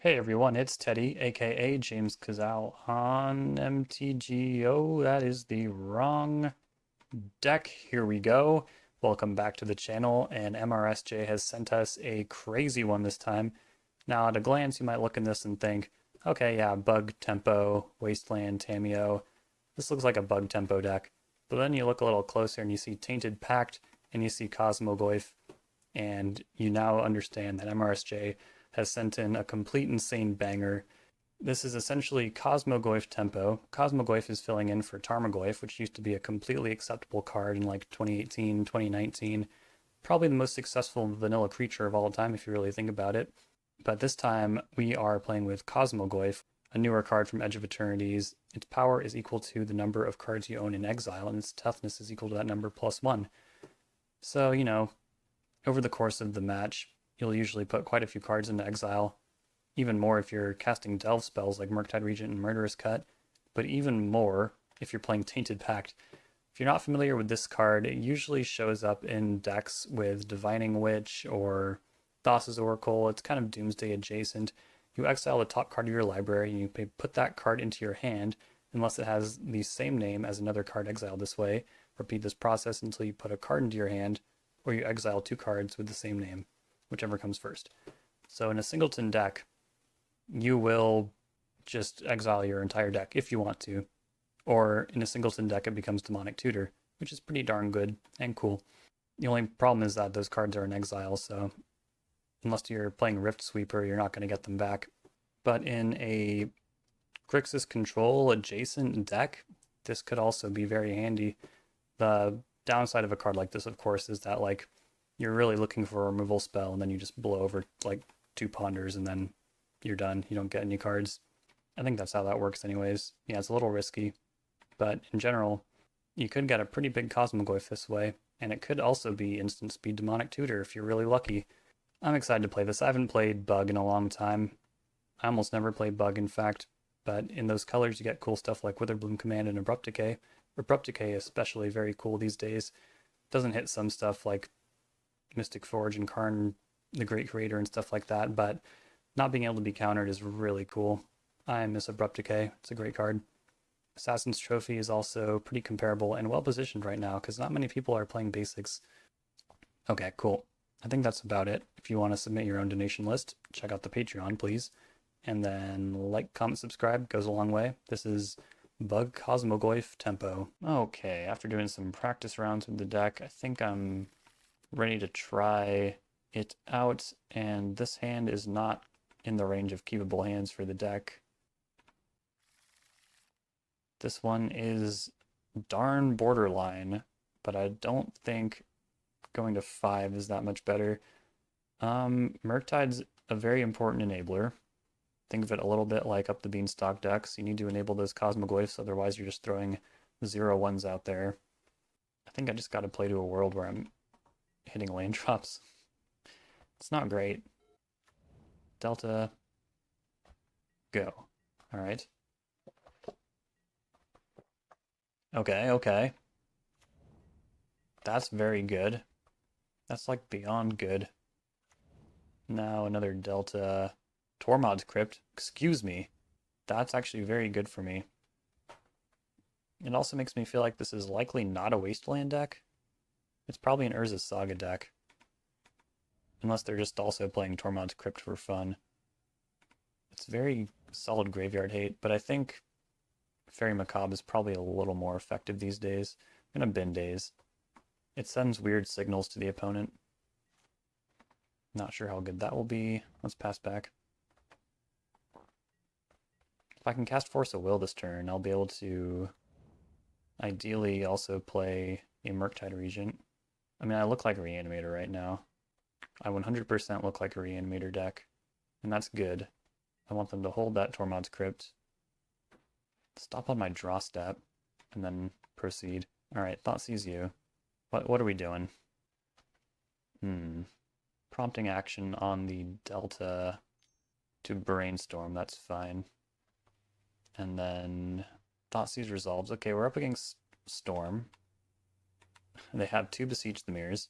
Hey everyone, it's Teddy, aka JamesKisau on MTGO. That is the wrong deck. Here we go. Welcome back to the channel, and mrsj has sent us a crazy one this time. Now, at a glance, you might look in this and think, okay, yeah, Bug Tempo, Wasteland, Tamiyo. This looks like a Bug Tempo deck. But then you look a little closer and you see Tainted Pact, and you see COSMOGOYF, and you now understand that mrsj has sent in a complete insane banger. This is essentially COSMOGOYF Tempo. COSMOGOYF is filling in for Tarmogoyf, which used to be a completely acceptable card in like 2018, 2019. Probably the most successful vanilla creature of all time if you really think about it. But this time we are playing with COSMOGOYF, a newer card from Edge of Eternities. Its power is equal to the number of cards you own in exile, and its toughness is equal to that number plus one. So, over the course of the match, you'll usually put quite a few cards into exile, even more if you're casting delve spells like Murktide Regent and Murderous Cut, but even more if you're playing Tainted Pact. If you're not familiar with this card, it usually shows up in decks with Divining Witch or Thassa's Oracle. It's kind of Doomsday adjacent. You exile the top card of your library and you put that card into your hand unless it has the same name as another card exiled this way. Repeat this process until you put a card into your hand, or you exile two cards with the same name, whichever comes first. So in a singleton deck, you will just exile your entire deck if you want to. Or in a singleton deck, it becomes Demonic Tutor, which is pretty darn good and cool. The only problem is that those cards are in exile, so unless you're playing Rift Sweeper, you're not going to get them back. But in a Grixis Control adjacent deck, this could also be very handy. The downside of a card like this, of course, is that like you're really looking for a removal spell and then you just blow over like two ponders and then you're done. You don't get any cards. I think that's how that works anyways. Yeah, it's a little risky, but in general, you could get a pretty big COSMOGOYF this way, and it could also be instant speed Demonic Tutor if you're really lucky. I'm excited to play this. I haven't played Bug in a long time. I almost never play Bug, in fact, but in those colors you get cool stuff like Witherbloom Command and Abrupt Decay. Abrupt Decay especially very cool these days. Doesn't hit some stuff like Mystic Forge and Karn, the Great Creator, and stuff like that, but not being able to be countered is really cool. I miss Abrupt Decay. It's a great card. Assassin's Trophy is also pretty comparable and well positioned right now because not many people are playing basics. Okay, cool. I think that's about it. If you want to submit your own donation list, check out the Patreon, please. And then like, comment, subscribe goes a long way. This is Bug COSMOGOYF Tempo. Okay, after doing some practice rounds with the deck, I think I'm ready to try it out, and this hand is not in the range of keepable hands for the deck. This one is darn borderline, but I don't think going to 5 is that much better. Murktide's a very important enabler. Think of it a little bit like Up the Beanstalk decks. You need to enable those COSMOGOYFs, otherwise you're just throwing 0/1s out there. I think I just got to play to a world where I'm hitting land drops. It's not great. Delta, go. All right. Okay, okay. That's very good. That's like beyond good. Now another Delta. Tormod's Crypt. Excuse me. That's actually very good for me. It also makes me feel like this is likely not a Wasteland deck. It's probably an Urza's Saga deck. Unless they're just also playing Tormod's Crypt for fun. It's very solid graveyard hate, but I think Fairy Macabre is probably a little more effective these days. I'm gonna bin Daze. It sends weird signals to the opponent. Not sure how good that will be. Let's pass back. If I can cast Force of Will this turn, I'll be able to ideally also play a Murktide Regent. I mean, I look like a Reanimator right now. I 100% look like a Reanimator deck, and that's good. I want them to hold that Tormod's Crypt, stop on my draw step, and then proceed. Alright, Thought sees you. What are we doing? Prompting action on the Delta to Brainstorm, that's fine. And then Thoughtseize resolves. Okay, we're up against Storm. They have two Besiege the Mirrors.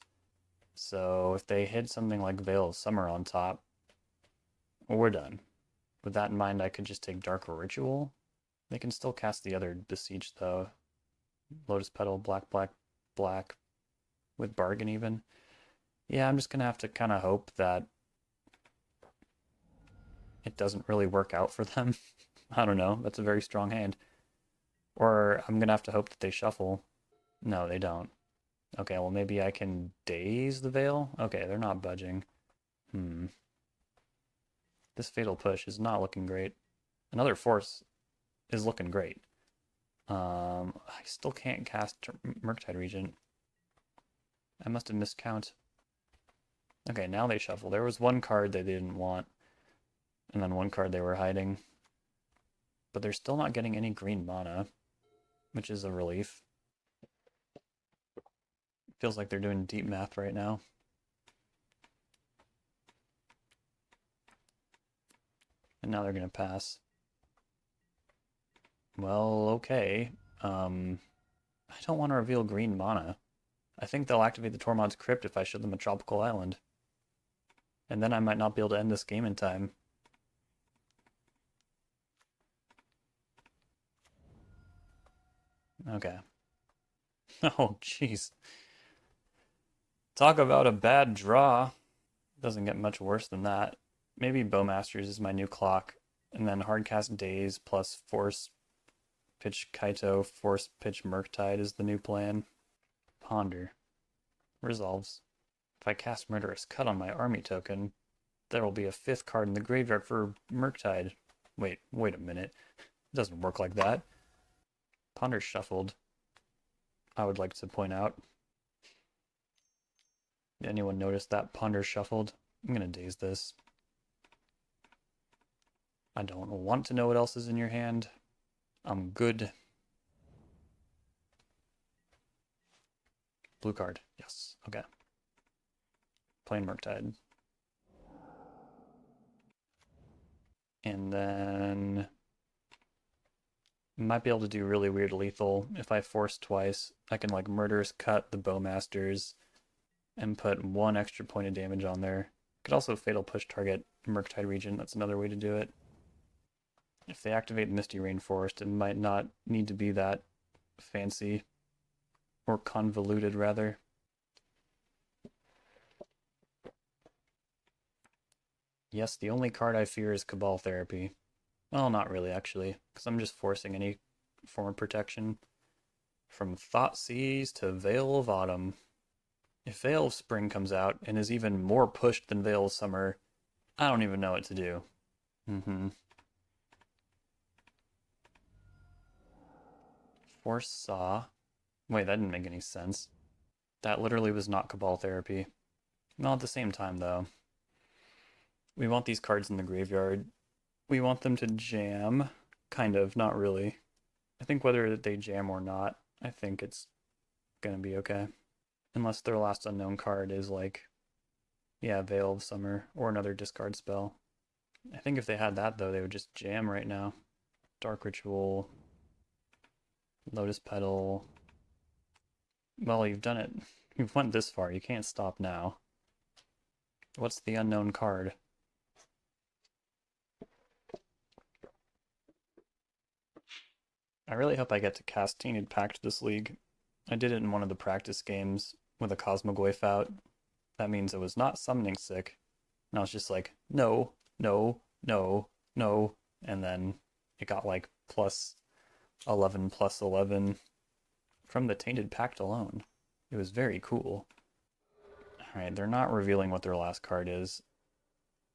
So if they hit something like Veil of Summer on top, well, we're done. With that in mind, I could just take Dark Ritual. They can still cast the other Beseech, though. Lotus Petal, black, black, black, with Bargain even. Yeah, I'm just going to have to kind of hope that it doesn't really work out for them. I don't know. That's a very strong hand. Or I'm going to have to hope that they shuffle. No, they don't. Okay, well, maybe I can Daze the Veil? Okay, they're not budging. This Fatal Push is not looking great. Another Force is looking great. I still can't cast Murktide Regent. I must have miscount. Okay, now they shuffle. There was one card they didn't want, and then one card they were hiding. But they're still not getting any green mana, which is a relief. Feels like they're doing deep math right now. And now they're going to pass. Well, okay. I don't want to reveal green mana. I think they'll activate the Tormod's Crypt if I show them a tropical island. And then I might not be able to end this game in time. Okay. Oh, jeez. Talk about a bad draw. Doesn't get much worse than that. Maybe Bowmasters is my new clock. And then Hardcast Days plus Force Pitch Kaito, Force Pitch Murktide is the new plan. Ponder. Resolves. If I cast Murderous Cut on my army token, there will be a 5th card in the graveyard for Murktide. Wait a minute. It doesn't work like that. Ponder shuffled, I would like to point out. Did anyone notice that Ponder shuffled? I'm gonna daze this. I don't want to know what else is in your hand. I'm good. Blue card. Yes. Okay. Playing Murktide. And then might be able to do really weird lethal. If I force twice, I can like Murderous Cut the Bowmasters and put 1 extra point of damage on there. Could also Fatal Push target Murktide Regent. That's another way to do it. If they activate Misty Rainforest, it might not need to be that fancy. Or convoluted, rather. Yes, the only card I fear is Cabal Therapy. Well, not really, actually, because I'm just forcing any form of protection. From Thoughtseize to Veil of Autumn. If Veil of Spring comes out and is even more pushed than Veil of Summer, I don't even know what to do. Force Saw. Wait, that didn't make any sense. That literally was not Cabal Therapy. Well, at the same time, though. We want these cards in the graveyard. We want them to jam. Kind of, not really. I think whether they jam or not, I think it's gonna be okay. Unless their last unknown card is like, yeah, Veil of Summer or another discard spell. I think if they had that, though, they would just jam right now. Dark Ritual, Lotus Petal. Well, you've done it. You've went this far. You can't stop now. What's the unknown card? I really hope I get to cast Tainted Pact this league. I did it in one of the practice games with a COSMOGOYF out. That means it was not summoning sick. And I was just like, no, no, no, no. And then it got like plus 11 from the Tainted Pact alone. It was very cool. Alright, they're not revealing what their last card is.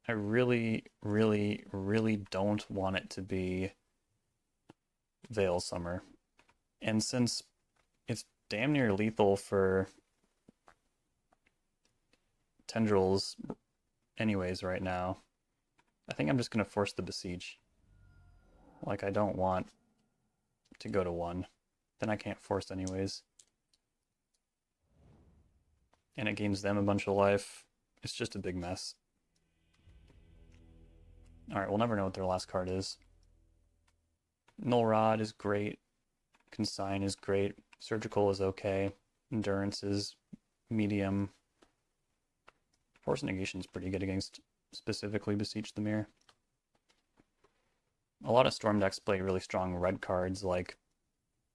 I really, really, really don't want it to be Veil Summer. And since it's damn near lethal for Tendrils anyways right now, I think I'm just going to force the Beseech. Like, I don't want to go to 1. Then I can't force anyways. And it gains them a bunch of life. It's just a big mess. Alright, we'll never know what their last card is. Null Rod is great. Consign is great. Surgical is okay. Endurance is medium. Force Negation is pretty good against specifically Beseech the Mirror. A lot of Storm decks play really strong red cards like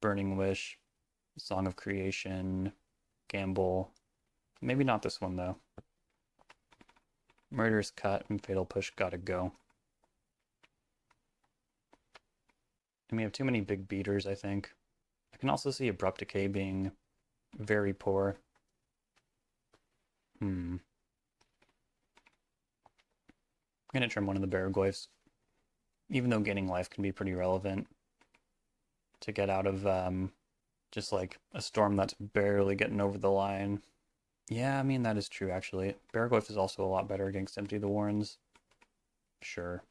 Burning Wish, Song of Creation, Gamble. Maybe not this one though. Murderous Cut and Fatal Push gotta go. And we have too many big beaters, I think. I can also see Abrupt Decay being very poor. I'm gonna trim one of the Baraglyphs. Even though gaining life can be pretty relevant to get out of just like a storm that's barely getting over the line. Yeah, I mean, that is true, actually. Baraglyph is also a lot better against Empty the Warrens. Sure.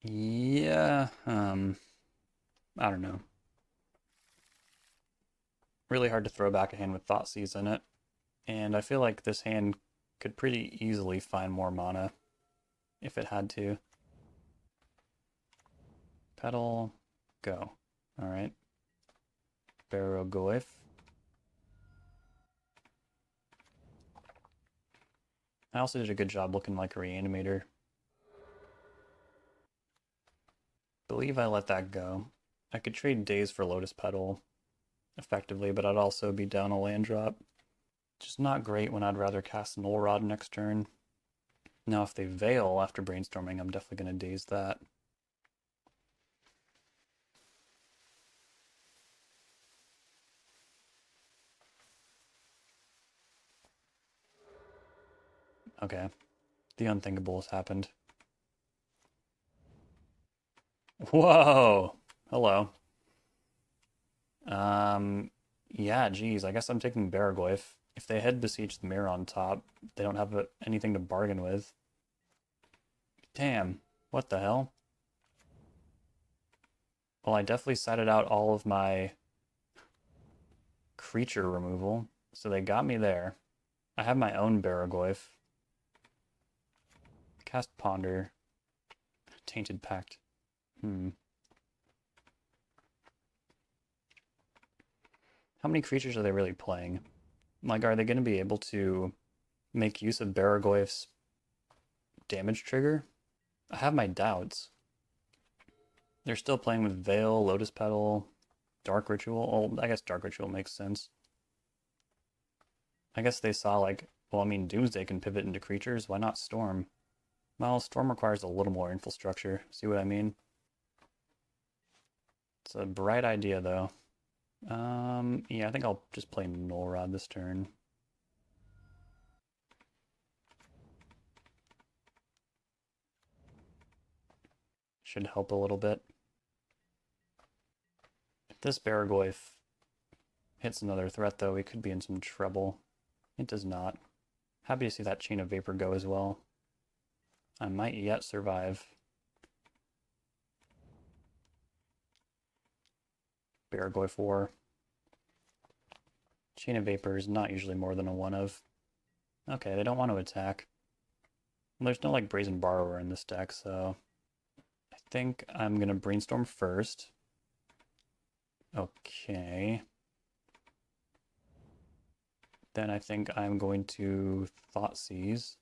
Yeah, I don't know. Really hard to throw back a hand with Thoughtseize in it. And I feel like this hand could pretty easily find more mana if it had to. Petal, go. Alright. Baraglyph. I also did a good job looking like a reanimator. Believe I let that go. I could trade Daze for Lotus Petal effectively, but I'd also be down a land drop. Just not great when I'd rather cast Null Rod next turn. Now if they Veil after brainstorming, I'm definitely going to Daze that. Okay, the unthinkable has happened. Whoa! Hello. Yeah, geez, I guess I'm taking Baraglyph. If they had Besiege the Mirror on top, they don't have anything to bargain with. Damn, what the hell? Well, I definitely setted out all of my creature removal, so they got me there. I have my own Baraglyph. Cast Ponder. Tainted Pact. How many creatures are they really playing? Like, are they going to be able to make use of Baraglyph's damage trigger? I have my doubts. They're still playing with Veil, Lotus Petal, Dark Ritual. Oh, I guess Dark Ritual makes sense. I guess they saw like, well, I mean, Doomsday can pivot into creatures. Why not Storm? Well, Storm requires a little more infrastructure. See what I mean? It's a bright idea, though. Yeah, I think I'll just play Null Rod this turn. Should help a little bit. If this Baraglyph hits another threat, though, we could be in some trouble. It does not. Happy to see that Chain of Vapor go as well. I might yet survive. Baraglyph War. Chain of Vapor is not usually more than a 1 of. Okay, they don't want to attack. Well, there's no like Brazen Borrower in this deck, so I think I'm gonna Brainstorm first. Okay. Then I think I'm going to Thoughtseize.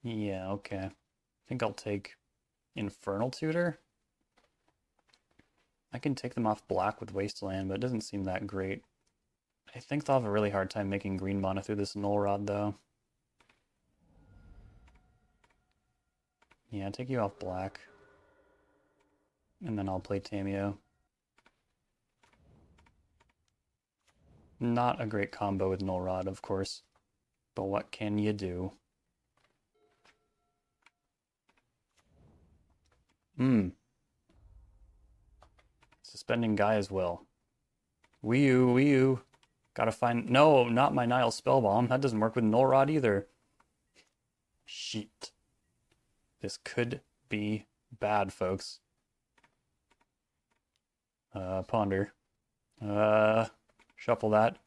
Yeah, okay. I think I'll take Infernal Tutor. I can take them off black with Wasteland, but it doesn't seem that great. I think they'll have a really hard time making green mana through this Null Rod, though. Yeah, take you off black. And then I'll play Tamiyo. Not a great combo with Null Rod, of course. But what can you do? Suspending Guy as well. Wii U, Wii U. Gotta find... No, not my Nile Spellbomb. That doesn't work with Null Rod either. Shit. This could be bad, folks. Ponder. Shuffle that.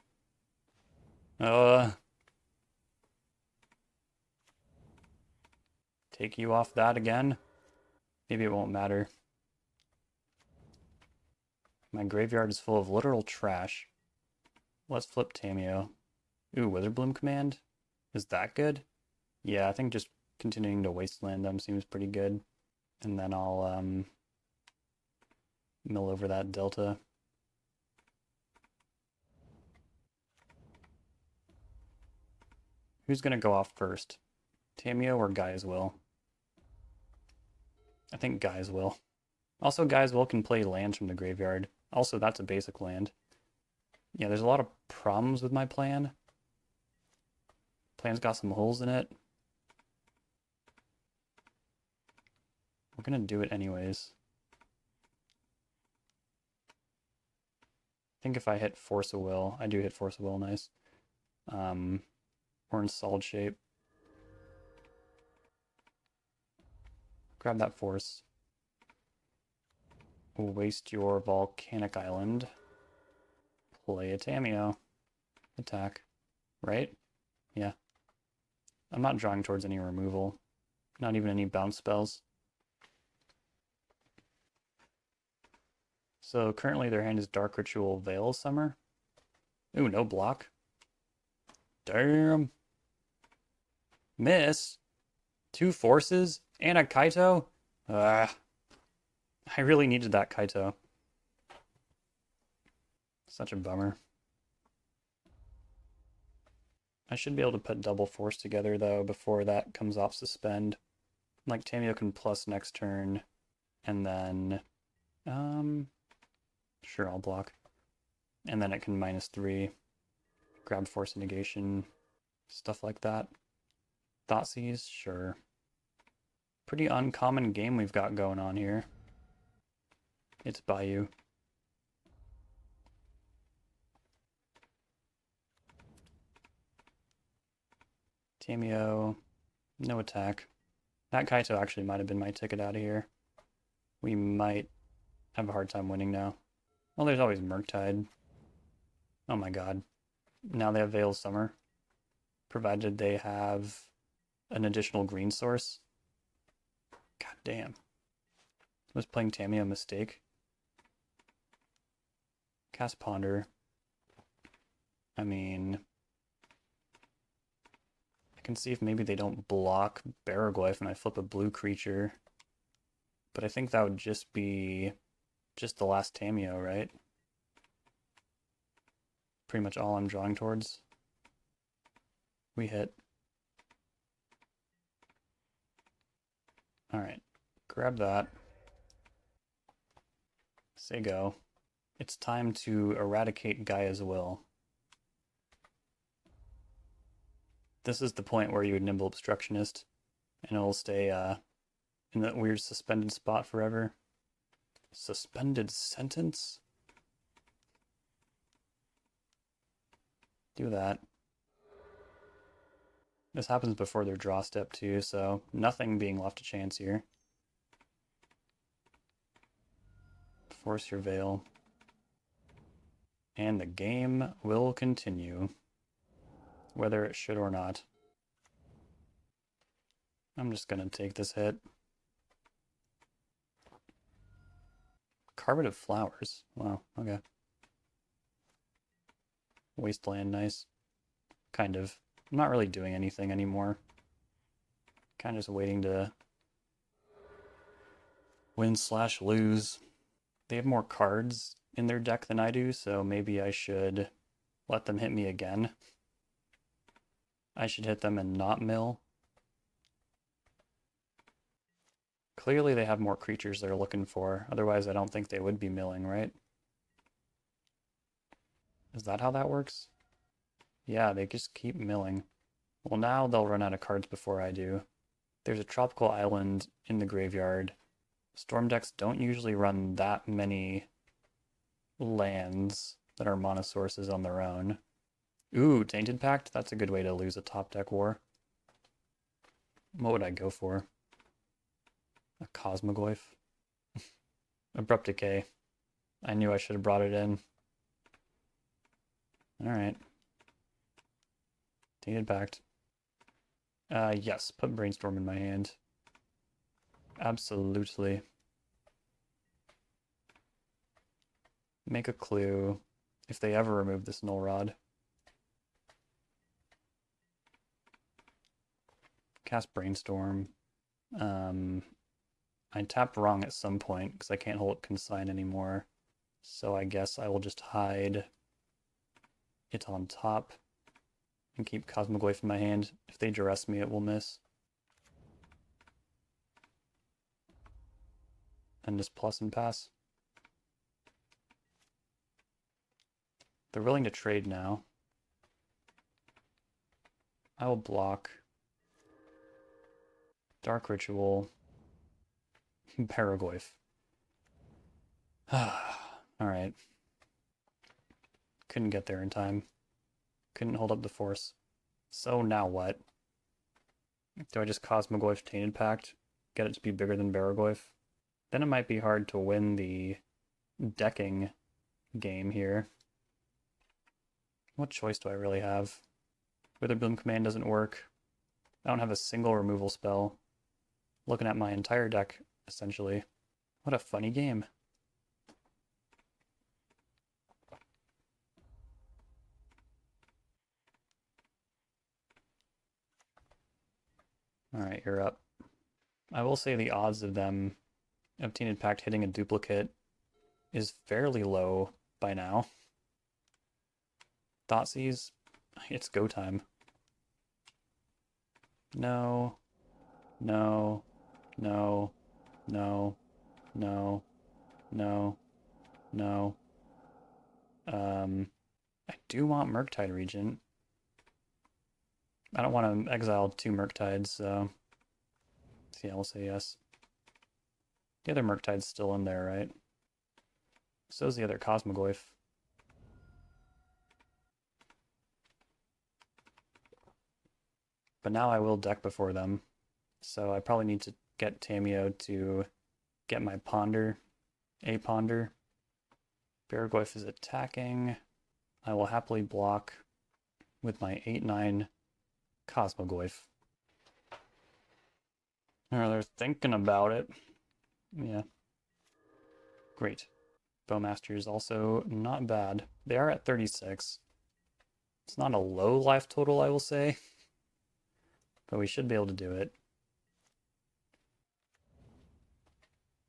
Take you off that again. Maybe it won't matter. My graveyard is full of literal trash. Let's flip Tamiyo. Ooh, Witherbloom Command? Is that good? Yeah, I think just continuing to wasteland them seems pretty good. And then I'll mill over that delta. Who's gonna go off first? Tamiyo or Guy's Will? I think Guy's Will. Also, Guy's Will can play lands from the graveyard. Also, that's a basic land. Yeah, there's a lot of problems with my plan. Plan's got some holes in it. We're gonna do it anyways. I think if I hit Force of Will, I do hit Force of Will, nice. We're in solid shape. Grab that force. Waste your volcanic island. Play a Tamiyo. Attack. Right? Yeah. I'm not drawing towards any removal. Not even any bounce spells. So currently their hand is Dark Ritual Veil Summer. Ooh, no block. Damn. Miss. 2 forces and a Kaito? I really needed that Kaito. Such a bummer. I should be able to put double force together though before that comes off suspend. Like Tamiyo can plus next turn, and then sure, I'll block. And then it can -3. Grab force negation, stuff like that. Thoughtseize, sure. Pretty uncommon game we've got going on here. It's Bayou. Tamiyo, no attack. That Kaito actually might have been my ticket out of here. We might have a hard time winning now. Well, there's always Murktide. Oh my god. Now they have Veil of Summer. Provided they have an additional green source. God damn. Was playing Tamiyo a mistake? Cast Ponder. I mean, I can see if maybe they don't block Baraglyph and I flip a blue creature. But I think that would just be just the last Tamiyo, right? Pretty much all I'm drawing towards. We hit. Alright, grab that. Say go. It's time to eradicate Gaia's will. This is the point where you would Nimble Obstructionist, and it'll stay in that weird suspended spot forever. Suspended sentence? Do that. This happens before their draw step too, so nothing being left to chance here. Force your Veil. And the game will continue, whether it should or not. I'm just gonna take this hit. Carpet of Flowers. Wow, okay. Wasteland, nice. Kind of. I'm not really doing anything anymore. Kind of just waiting to win/lose. They have more cards in their deck than I do, so maybe I should let them hit me again. I should hit them and not mill. Clearly they have more creatures they're looking for, otherwise I don't think they would be milling, right? Is that how that works? Yeah, they just keep milling. Well, now they'll run out of cards before I do. There's a tropical island in the graveyard. Storm decks don't usually run that many lands that are mana sources on their own. Ooh, Tainted Pact? That's a good way to lose a top deck war. What would I go for? A COSMOGOYF? Abrupt Decay. I knew I should have brought it in. Alright. Tainted Pact. Yes, put Brainstorm in my hand. Absolutely. Make a clue if they ever remove this Null Rod. Cast Brainstorm. I tapped wrong at some point because I can't hold Consign anymore. So I guess I will just hide it on top and keep COSMOGOYF in my hand. If they duress me, it will miss. And just plus and pass. They're willing to trade now. I will block. Dark Ritual. Paragoyf. Alright. Couldn't get there in time. Couldn't hold up the force. So now what? Do I just COSMOGOYF Tainted Pact? Get it to be bigger than Baragoyf? Then it might be hard to win the decking game here. What choice do I really have? Witherbloom Command doesn't work. I don't have a single removal spell. Looking at my entire deck, essentially. What a funny game. Alright, you're up. I will say the odds of them, of Tainted Pact hitting a duplicate, is fairly low by now. Thoughtseize, it's go time. No, no, no, no, no, no, no. I do want Murktide Regent. I don't want to exile 2 Murktides, so yeah, we'll say yes. The other Murktide's still in there, right? So's the other COSMOGOYF. But now I will deck before them, so I probably need to get Tamiyo to get my Ponder, a Ponder. Baragoyf is attacking. I will happily block with my 8/9 COSMOGOYF. They're thinking about it. Yeah. Great. Bowmaster is also not bad. They are at 36. It's not a low life total, I will say. But we should be able to do it.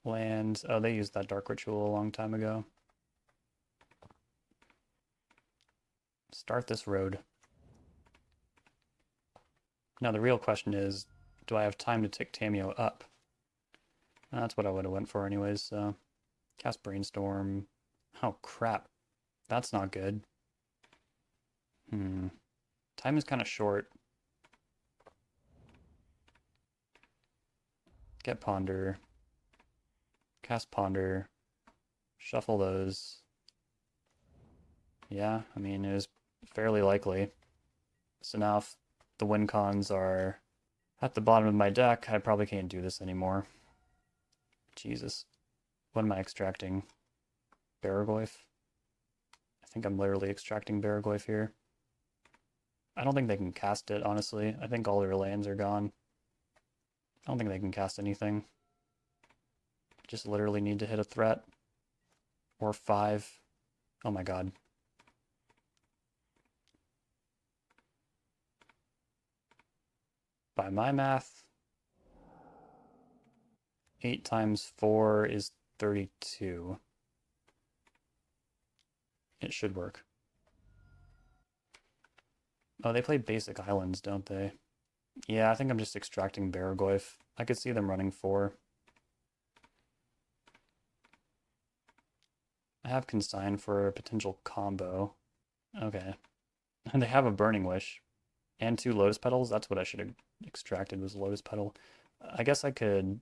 Land. Oh, they used that Dark Ritual a long time ago. Start this road. Now the real question is, do I have time to tick Tamiyo up? That's what I would have went for anyways, so... Cast Brainstorm. Oh, crap. That's not good. Time is kind of short. Get Ponder. Cast Ponder. Shuffle those. Yeah, I mean, it was fairly likely. So now if the win cons are at the bottom of my deck, I probably can't do this anymore. Jesus. What am I extracting? Baragoyf? I think I'm literally extracting Baragoyf here. I don't think they can cast it, honestly. I think all their lands are gone. I don't think they can cast anything. Just literally need to hit a threat. Or 5. Oh my god. By my math, 8 times 4 is 32. It should work. Oh, they play basic islands, don't they? Yeah, I think I'm just extracting Baragoyf. I could see them running 4. I have Consign for a potential combo. Okay. And they have a Burning Wish. And 2 Lotus Petals? That's what I should have extracted, was Lotus Petal. I guess I could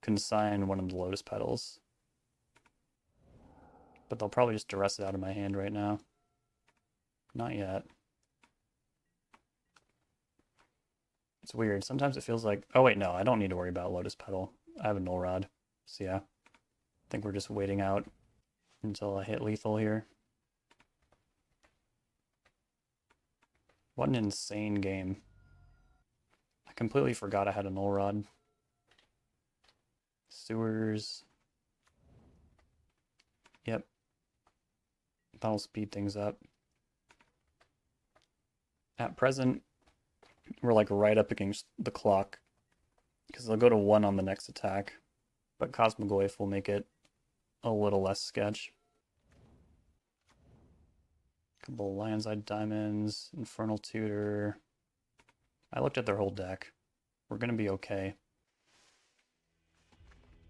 Consign one of the Lotus Petals. But they'll probably just duress it out of my hand right now. Not yet. It's weird. Sometimes it feels like... Oh wait, no, I don't need to worry about Lotus Petal. I have a Null Rod. So yeah. I think we're just waiting out until I hit lethal here. What an insane game. I completely forgot I had a Null Rod. Sewers. Yep. That'll speed things up. At present, We're like right up against the clock because they'll go to 1 on the next attack, but COSMOGOYF will make it a little less sketch. Couple Lion's Eye Diamonds, Infernal Tutor. I looked at their whole deck. We're gonna be okay.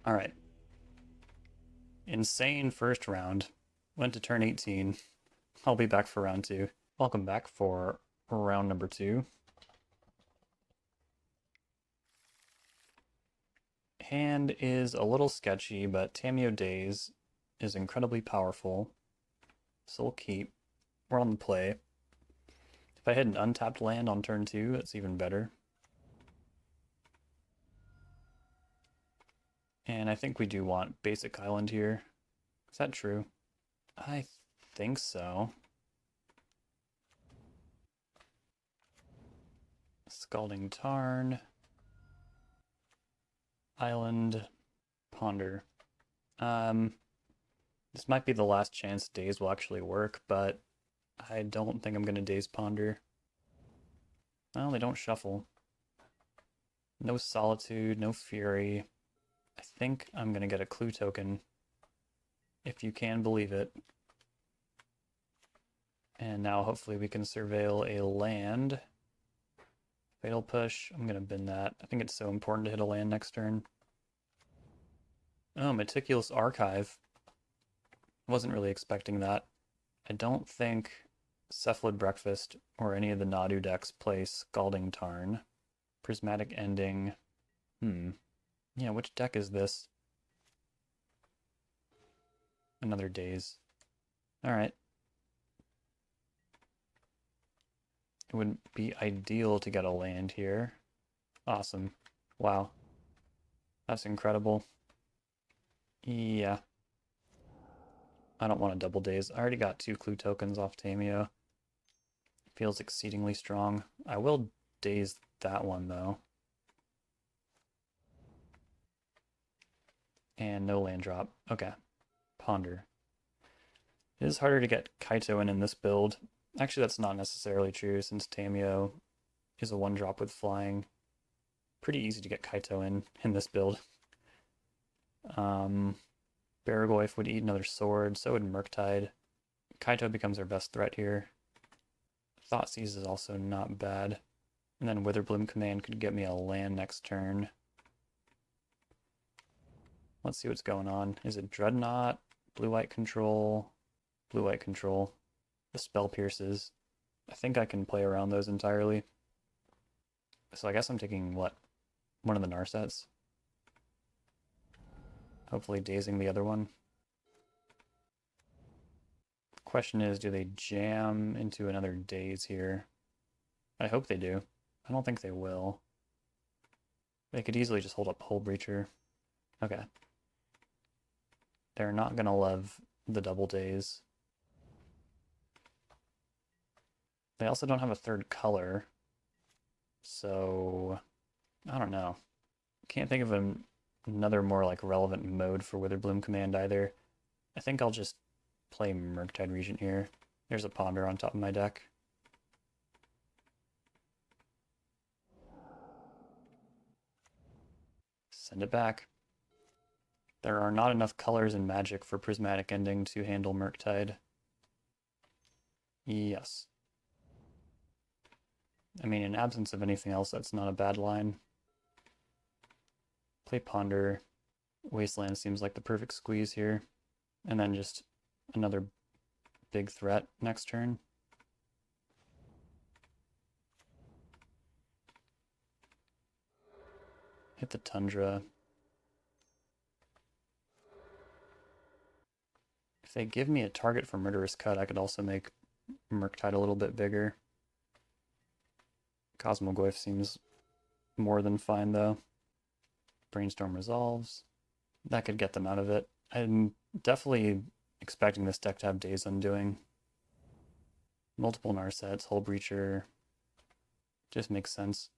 Alright. Insane first round. Went to turn 18. I'll be back for round 2. Welcome back for round number 2. Hand is a little sketchy, but Tamiyo Days is incredibly powerful. So we'll keep. We're on the play. If I hit an untapped land on turn 2, that's even better. And I think we do want basic island here. Is that true? I think so. Scalding Tarn. Island. Ponder. This might be the last chance Daze will actually work, but I don't think I'm going to Daze Ponder. Well, they don't shuffle. No Solitude, no Fury. I think I'm going to get a clue token, if you can believe it. And now hopefully we can surveil a land. Fatal Push, I'm going to bin that. I think it's so important to hit a land next turn. Oh, Meticulous Archive. Wasn't really expecting that. I don't think Cephalid Breakfast or any of the Nadu decks play Scalding Tarn. Prismatic Ending. Yeah, which deck is this? Another Daze. Alright. It would be ideal to get a land here. Awesome. Wow. That's incredible. Yeah. I don't want to double Daze. I already got 2 clue tokens off Tamiyo. Feels exceedingly strong. I will Daze that one though. And no land drop. Okay. Ponder. It is harder to get Kaito in this build. Actually, that's not necessarily true since Tamiyo is a 1-drop with flying. Pretty easy to get Kaito in this build. Baragoyf would eat another sword, so would Murktide. Kaito becomes our best threat here. Thoughtseize is also not bad. And then Witherbloom Command could get me a land next turn. Let's see what's going on. Is it Dreadnought? Blue-white control? Blue-white control. The spell pierces. I think I can play around those entirely. So I guess I'm taking, what? One of the Narsets? Hopefully dazing the other one. Question is, do they jam into another Daze here? I hope they do. I don't think they will. They could easily just hold up Hull Breacher. Okay. They're not gonna love the double Daze. They also don't have a third color. So, I don't know. Can't think of another more like relevant mode for Witherbloom Command either. I think I'll just play Murktide Regent here. There's a Ponder on top of my deck. Send it back. There are not enough colors in Magic for Prismatic Ending to handle Murktide. Yes. I mean, in absence of anything else, that's not a bad line. Play Ponder. Wasteland seems like the perfect squeeze here. And then just another big threat next turn. Hit the Tundra. If they give me a target for Murderous Cut, I could also make Murktide a little bit bigger. COSMOGOYF seems more than fine though. Brainstorm resolves. That could get them out of it. I'm definitely expecting this deck to have Daze Undoing. Multiple Narsets, Hull Breacher. Just makes sense.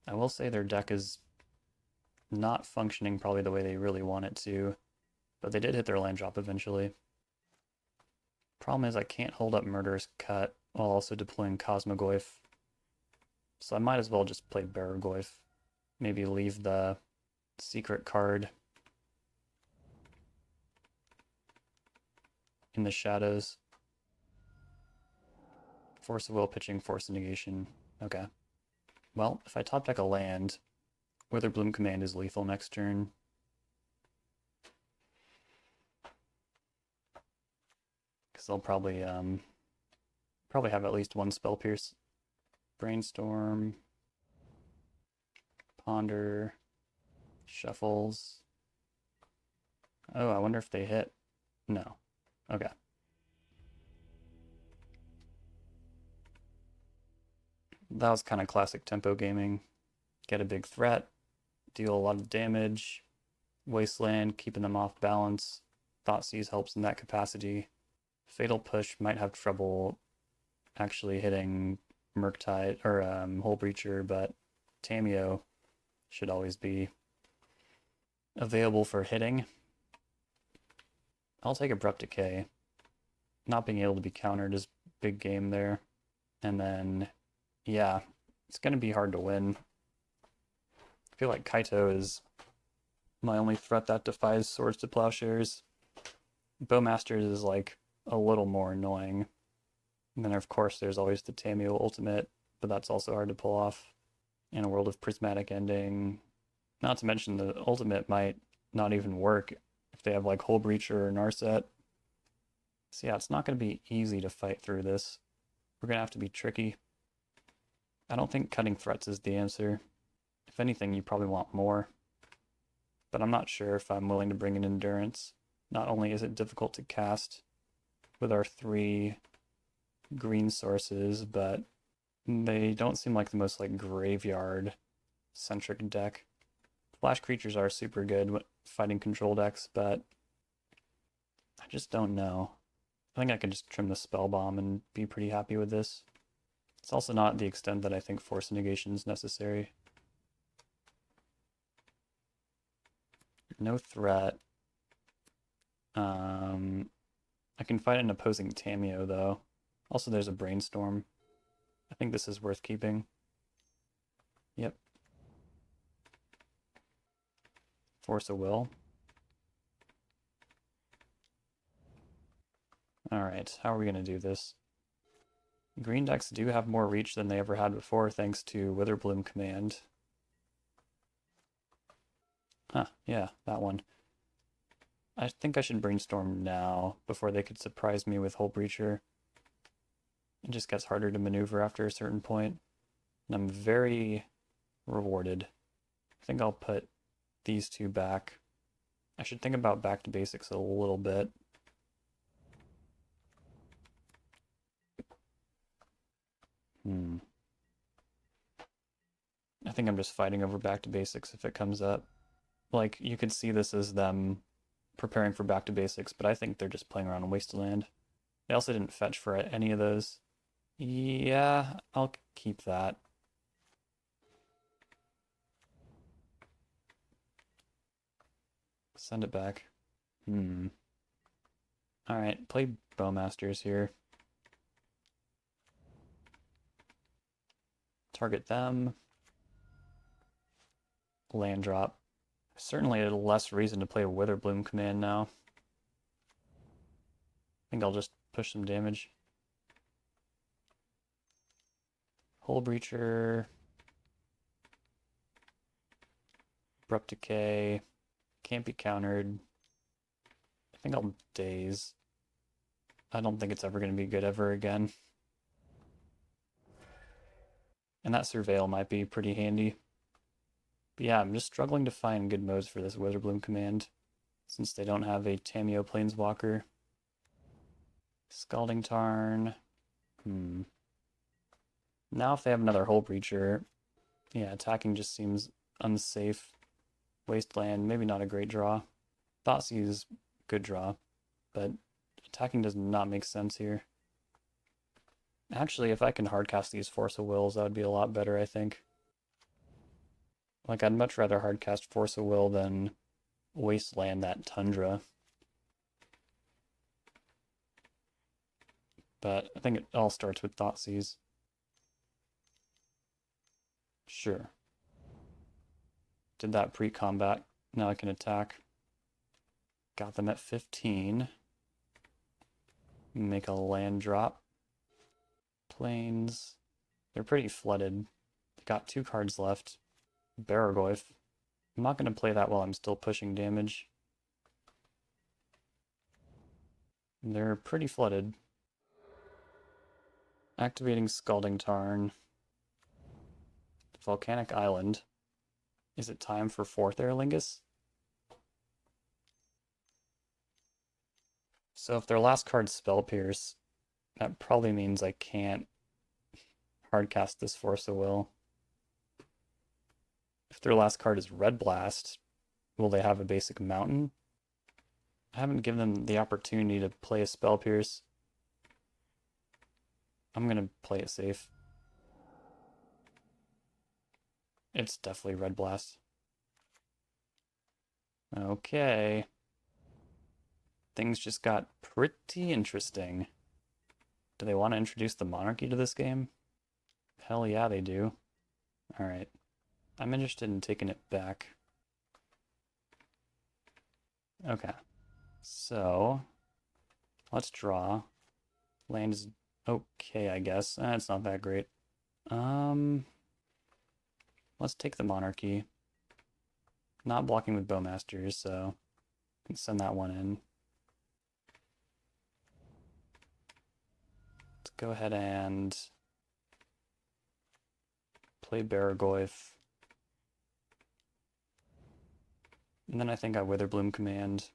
I will say their deck is not functioning probably the way they really want it to, but they did hit their land drop eventually. Problem is I can't hold up Murderous Cut while also deploying COSMOGOYF. So I might as well just play Barragoyf. Maybe leave the secret card in the shadows. Force of Will, pitching, Force of Negation. Okay. Well, if I top deck a land, Witherbloom Command is lethal next turn. Because they'll probably have at least one Spell Pierce. Brainstorm. Ponder. Shuffles. Oh, I wonder if they hit. No. Okay. That was kind of classic tempo gaming. Get a big threat, deal a lot of damage, Wasteland, keeping them off balance. Thoughtseize helps in that capacity. Fatal Push might have trouble actually hitting Murktide or Hullbreacher, but Tamiyo should always be available for hitting. I'll take Abrupt Decay. Not being able to be countered is big game there. And then, yeah, it's going to be hard to win. I feel like Kaito is my only threat that defies Swords to Plowshares. Bowmasters is like a little more annoying. And then of course there's always the Tamiyo ultimate, but that's also hard to pull off in a world of Prismatic Ending. Not to mention the ultimate might not even work if they have like Hullbreacher or Narset. So yeah, it's not going to be easy to fight through this. We're going to have to be tricky. I don't think cutting threats is the answer. If anything, you probably want more. But I'm not sure if I'm willing to bring in Endurance. Not only is it difficult to cast with our 3 green sources, but they don't seem like the most like graveyard centric deck. Flash creatures are super good fighting control decks, but I just don't know. I think I could just trim the spell bomb and be pretty happy with this. It's also not the extent that I think Force Negation is necessary. No threat. I can fight an opposing Tamiyo though. Also there's a Brainstorm. I think this is worth keeping. Yep. Force of Will. Alright, how are we going to do this? Green decks do have more reach than they ever had before thanks to Witherbloom Command. Huh, yeah, that one. I think I should Brainstorm now before they could surprise me with Hullbreacher. It just gets harder to maneuver after a certain point. And I'm very rewarded. I think I'll put these 2 back. I should think about back to basics a little bit. I think I'm just fighting over back to basics if it comes up. Like, you could see this as them preparing for back to basics, but I think they're just playing around in Wasteland. They also didn't fetch for any of those. Yeah, I'll keep that. Send it back. Alright, play Bowmasters here. Target them. Land drop. Certainly a less reason to play a Witherbloom Command now. I think I'll just push some damage. Hullbreacher. Abrupt Decay. Can't be countered. I think I'll Daze. I don't think it's ever going to be good ever again. And that Surveil might be pretty handy. But yeah, I'm just struggling to find good modes for this Witherbloom Command, since they don't have a Tamiyo Planeswalker. Scalding Tarn. Now if they have another Hullbreacher, yeah, attacking just seems unsafe. Wasteland, maybe not a great draw. Thoughtseize, good draw, but attacking does not make sense here. Actually, if I can hardcast these Force of Wills, that would be a lot better, I think. Like, I'd much rather hardcast Force of Will than Wasteland that Tundra. But I think it all starts with Thoughtseize. Sure. Did that pre-combat. Now I can attack. Got them at 15. Make a land drop. Plains. They're pretty flooded. They got 2 cards left. Baraggoyf. I'm not going to play that while I'm still pushing damage. They're pretty flooded. Activating Scalding Tarn. Volcanic Island. Is it time for 4th Aer Lingus? So if their last card's Spell Pierce, that probably means I can't hardcast this Force of Will. If their last card is Red Blast, will they have a basic Mountain? I haven't given them the opportunity to play a Spell Pierce. I'm gonna play it safe. It's definitely Red Blast. Okay. Things just got pretty interesting. Do they want to introduce the monarchy to this game? Hell yeah, they do. Alright. I'm interested in taking it back. Okay. So, let's draw. Land is okay, I guess. It's not that great. Let's take the monarchy. Not blocking with Bowmasters, so I can send that one in. Let's go ahead and play Baraggoyf. And then I think I Witherbloom Command.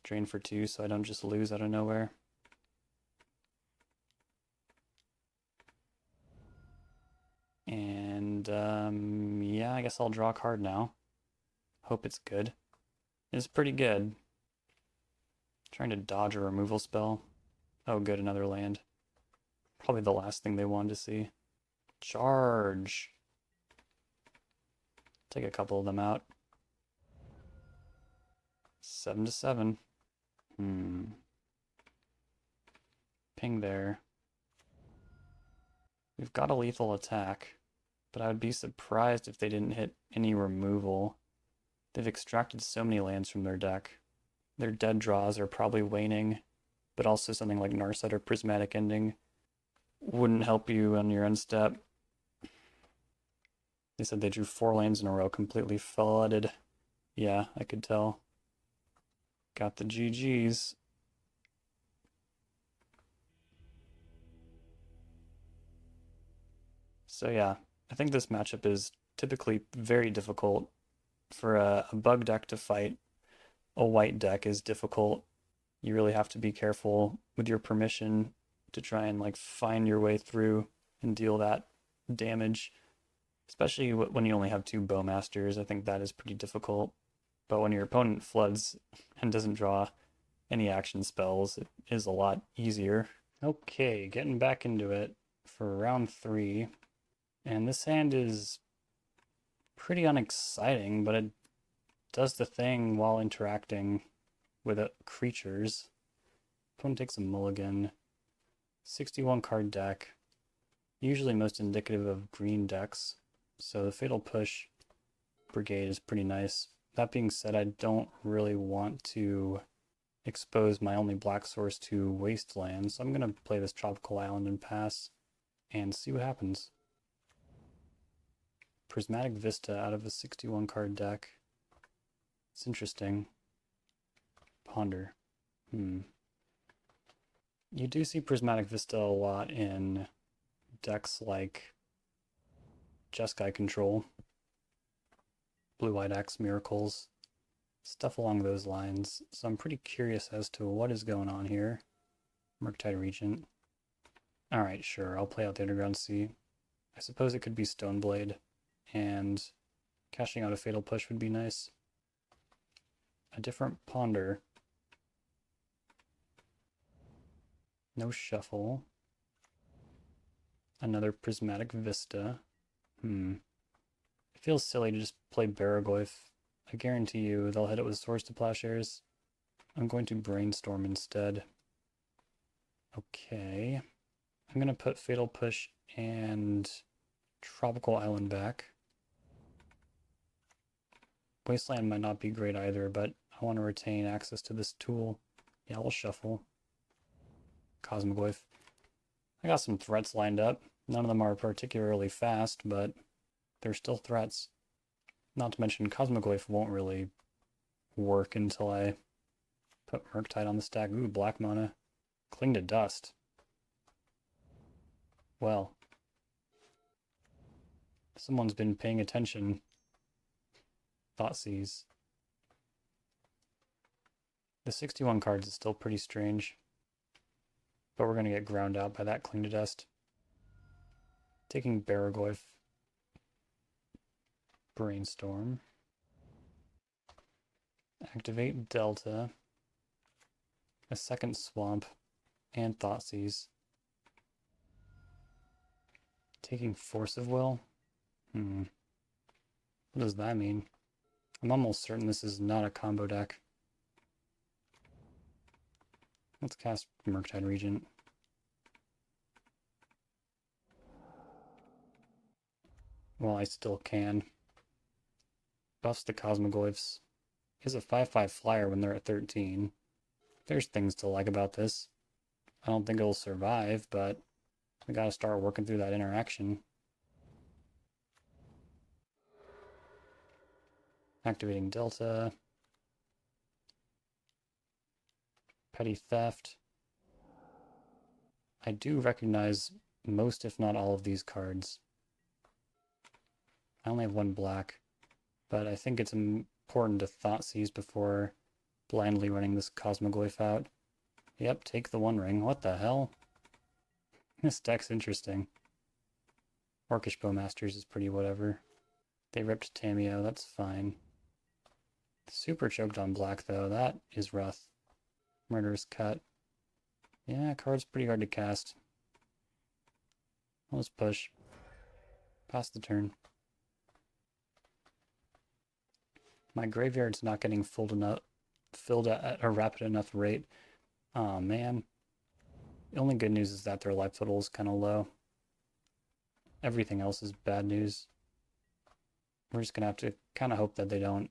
Drain for 2 so I don't just lose out of nowhere. And yeah, I guess I'll draw a card now. Hope it's good. It's pretty good. Trying to dodge a removal spell. Oh good, another land. Probably the last thing they wanted to see. Charge! Take a couple of them out. 7-7. Ping there. We've got a lethal attack, but I would be surprised if they didn't hit any removal. They've extracted so many lands from their deck. Their dead draws are probably waning, but also something like Narset or Prismatic Ending wouldn't help you on your end step. They said they drew 4 lands in a row, completely flooded. Yeah, I could tell. Got the GGs. So yeah, I think this matchup is typically very difficult. For a bug deck to fight a white deck is difficult. You really have to be careful with your permission to try and like find your way through and deal that damage. Especially when you only have 2 Bowmasters, I think that is pretty difficult. But when your opponent floods and doesn't draw any action spells, it is a lot easier. Okay, getting back into it for round 3. And this hand is pretty unexciting, but it does the thing while interacting with creatures. Opponent takes a mulligan. 61 card deck. Usually most indicative of green decks. So the Fatal Push Brigade is pretty nice. That being said, I don't really want to expose my only black source to Wasteland, so I'm going to play this Tropical Island and pass and see what happens. Prismatic Vista out of a 61 card deck. It's interesting. Ponder. You do see Prismatic Vista a lot in decks like Jeskai Control, Blue-White X Miracles, stuff along those lines. So I'm pretty curious as to what is going on here. Murktide Regent. Alright, sure, I'll play out the Underground Sea. I suppose it could be Stoneblade, and cashing out a Fatal Push would be nice. A different Ponder. No Shuffle. Another Prismatic Vista. It feels silly to just play Baraggoyf. I guarantee you they'll hit it with Swords to Plowshares. I'm going to Brainstorm instead. Okay. I'm going to put Fatal Push and Tropical Island back. Wasteland might not be great either, but I want to retain access to this tool. Yeah, we'll shuffle. COSMOGOYF. I got some threats lined up. None of them are particularly fast, but they're still threats. Not to mention COSMOGOYF won't really work until I put Murktide on the stack. Ooh, black mana. Cling to Dust. Well, someone's been paying attention. Thoughtseize. The 61 cards is still pretty strange, but we're going to get ground out by that Cling to Dust. Taking Baragoyf. Brainstorm. Activate Delta. A second Swamp. And Thoughtseize. Taking Force of Will? What does that mean? I'm almost certain this is not a combo deck. Let's cast Murktide Regent. Well, I still can. Buffs the COSMOGOYFs. Is a 5/5 flyer when they're at 13. There's things to like about this. I don't think it'll survive, but we gotta start working through that interaction. Activating Delta. Petty Theft. I do recognize most, if not all, of these cards. I only have one black, but I think it's important to Thoughtseize before blindly running this COSMOGOYF out. Yep, take the One Ring. What the hell? This deck's interesting. Orcish Bowmasters is pretty whatever. They ripped Tamiyo, that's fine. Super choked on black though, that is rough. Murderous Cut. Yeah, card's pretty hard to cast. Let's push. Pass the turn. My graveyard's not getting filled at a rapid enough rate. Aw, man. The only good news is that their life total is kind of low. Everything else is bad news. We're just gonna have to kind of hope that they don't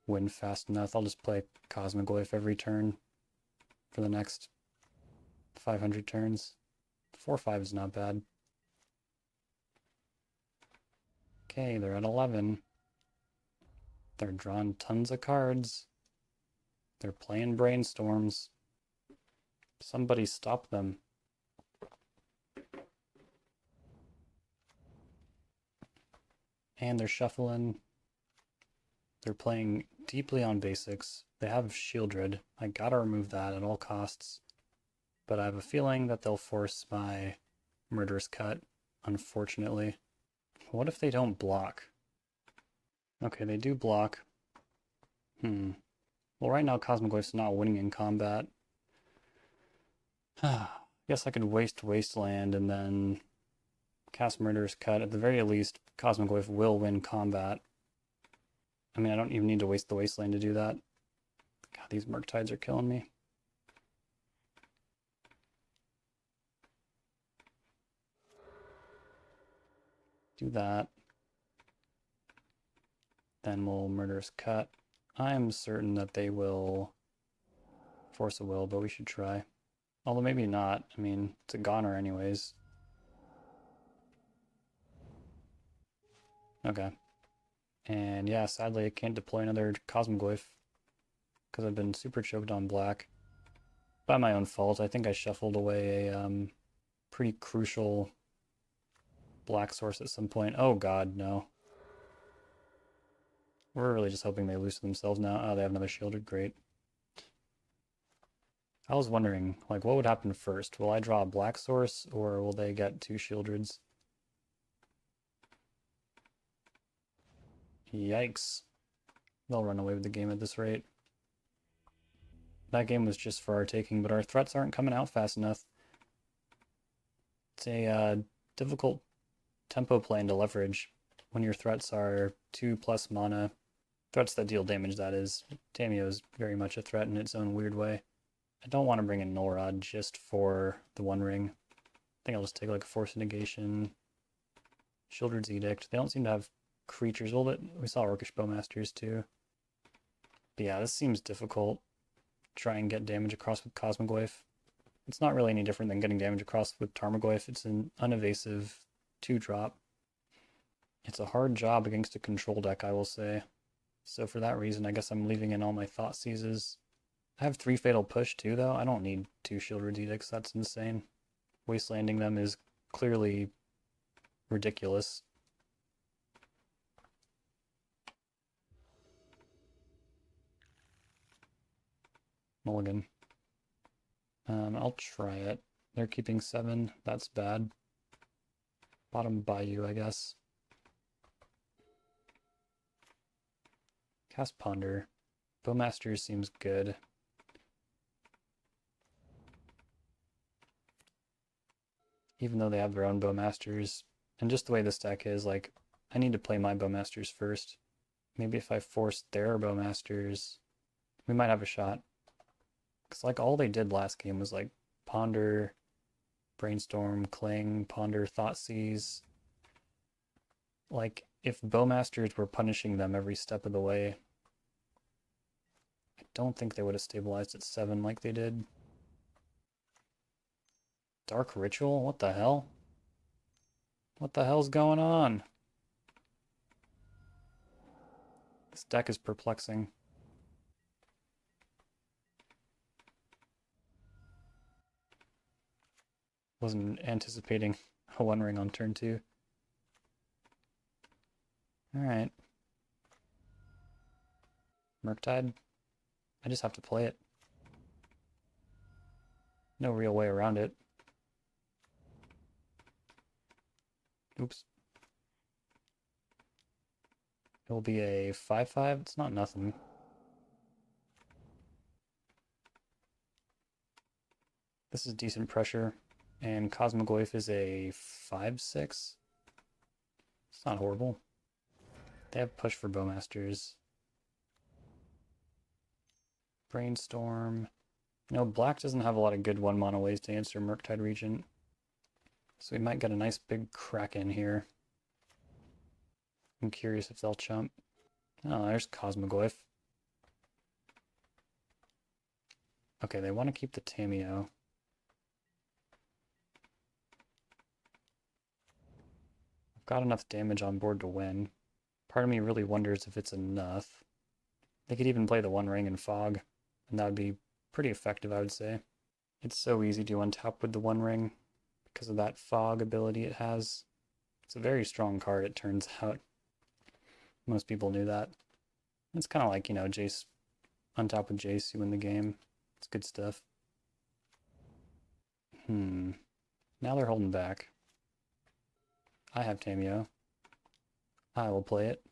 win fast enough. I'll just play COSMOGOYF every turn for the next 500 turns. 4/5 is not bad. Okay, they're at 11. They're drawing tons of cards. They're playing Brainstorms. Somebody stop them. And they're shuffling. They're playing deeply on basics. They have Shieldred. I gotta remove that at all costs. But I have a feeling that they'll force my Murderous Cut, unfortunately. What if they don't block? Okay, they do block. Well, right now COSMOGOYF's not winning in combat. Guess I could waste Wasteland and then cast Murderous Cut. At the very least, COSMOGOYF will win combat. I mean, I don't even need to waste the Wasteland to do that. God, these Murktides are killing me. Do that. Then we'll Murderous Cut. I am certain that they will Force a Will, but we should try. Although maybe not. I mean, it's a goner anyways. Okay. And yeah, sadly I can't deploy another COSMOGOYF because I've been super choked on black. By my own fault. I think I shuffled away a pretty crucial black source at some point. Oh god, no. We're really just hoping they lose to themselves now. Oh, they have another Shieldred. Great. I was wondering, like, what would happen first? Will I draw a black source, or will they get 2 Shieldreds? Yikes. They'll run away with the game at this rate. That game was just for our taking, but our threats aren't coming out fast enough. It's a difficult tempo plane to leverage when your threats are 2+ mana. Threats that deal damage, that is. Tamiyo is very much a threat in its own weird way. I don't want to bring in Null Rod just for the One Ring. I think I'll just take like a Force of Negation, Shieldred's Edict. They don't seem to have creatures. Well, we saw Orcish Bowmasters too. But yeah, this seems difficult. Try and get damage across with COSMOGOYF. It's not really any different than getting damage across with Tarmogoyf. It's an unevasive 2-drop. It's a hard job against a control deck, I will say. So for that reason, I guess I'm leaving in all my Thought Seizes. I have 3 Fatal Push too, though. I don't need 2 Shieldred's Edicts. That's insane. Wastelanding them is clearly ridiculous. Mulligan. I'll try it. They're keeping 7. That's bad. Bottom Bayou, I guess. Cast Ponder. Bowmaster seems good. Even though they have their own Bowmasters. And just the way this deck is, like, I need to play my Bowmasters first. Maybe if I force their Bowmasters, we might have a shot. Because, like, all they did last game was, like, Ponder, Brainstorm, Cling, Ponder, Thoughtseize. Like, if Bowmasters were punishing them every step of the way, I don't think they would have stabilized at 7 like they did. Dark Ritual? What the hell? What the hell's going on? This deck is perplexing. Wasn't anticipating a One Ring on turn 2. Alright. Murktide. I just have to play it. No real way around it. Oops. It will be a 5/5. It's not nothing. This is decent pressure. And COSMOGOYF is a 5/6. It's not horrible. They have push for Bowmasters. Brainstorm. You know, black doesn't have a lot of good 1-mana ways to answer Murktide Regent. So we might get a nice big Kraken here. I'm curious if they'll chump. Oh, there's COSMOGOYF. Okay, they want to keep the Tamiyo. I've got enough damage on board to win. Part of me really wonders if it's enough. They could even play the One Ring and Fog, and that would be pretty effective, I would say. It's so easy to untap with the One Ring because of that Fog ability it has. It's a very strong card, it turns out. Most people knew that. It's kind of like, you know, Jace, untap with Jace, you win the game. It's good stuff. Now they're holding back. I have Tamiyo. I will play it.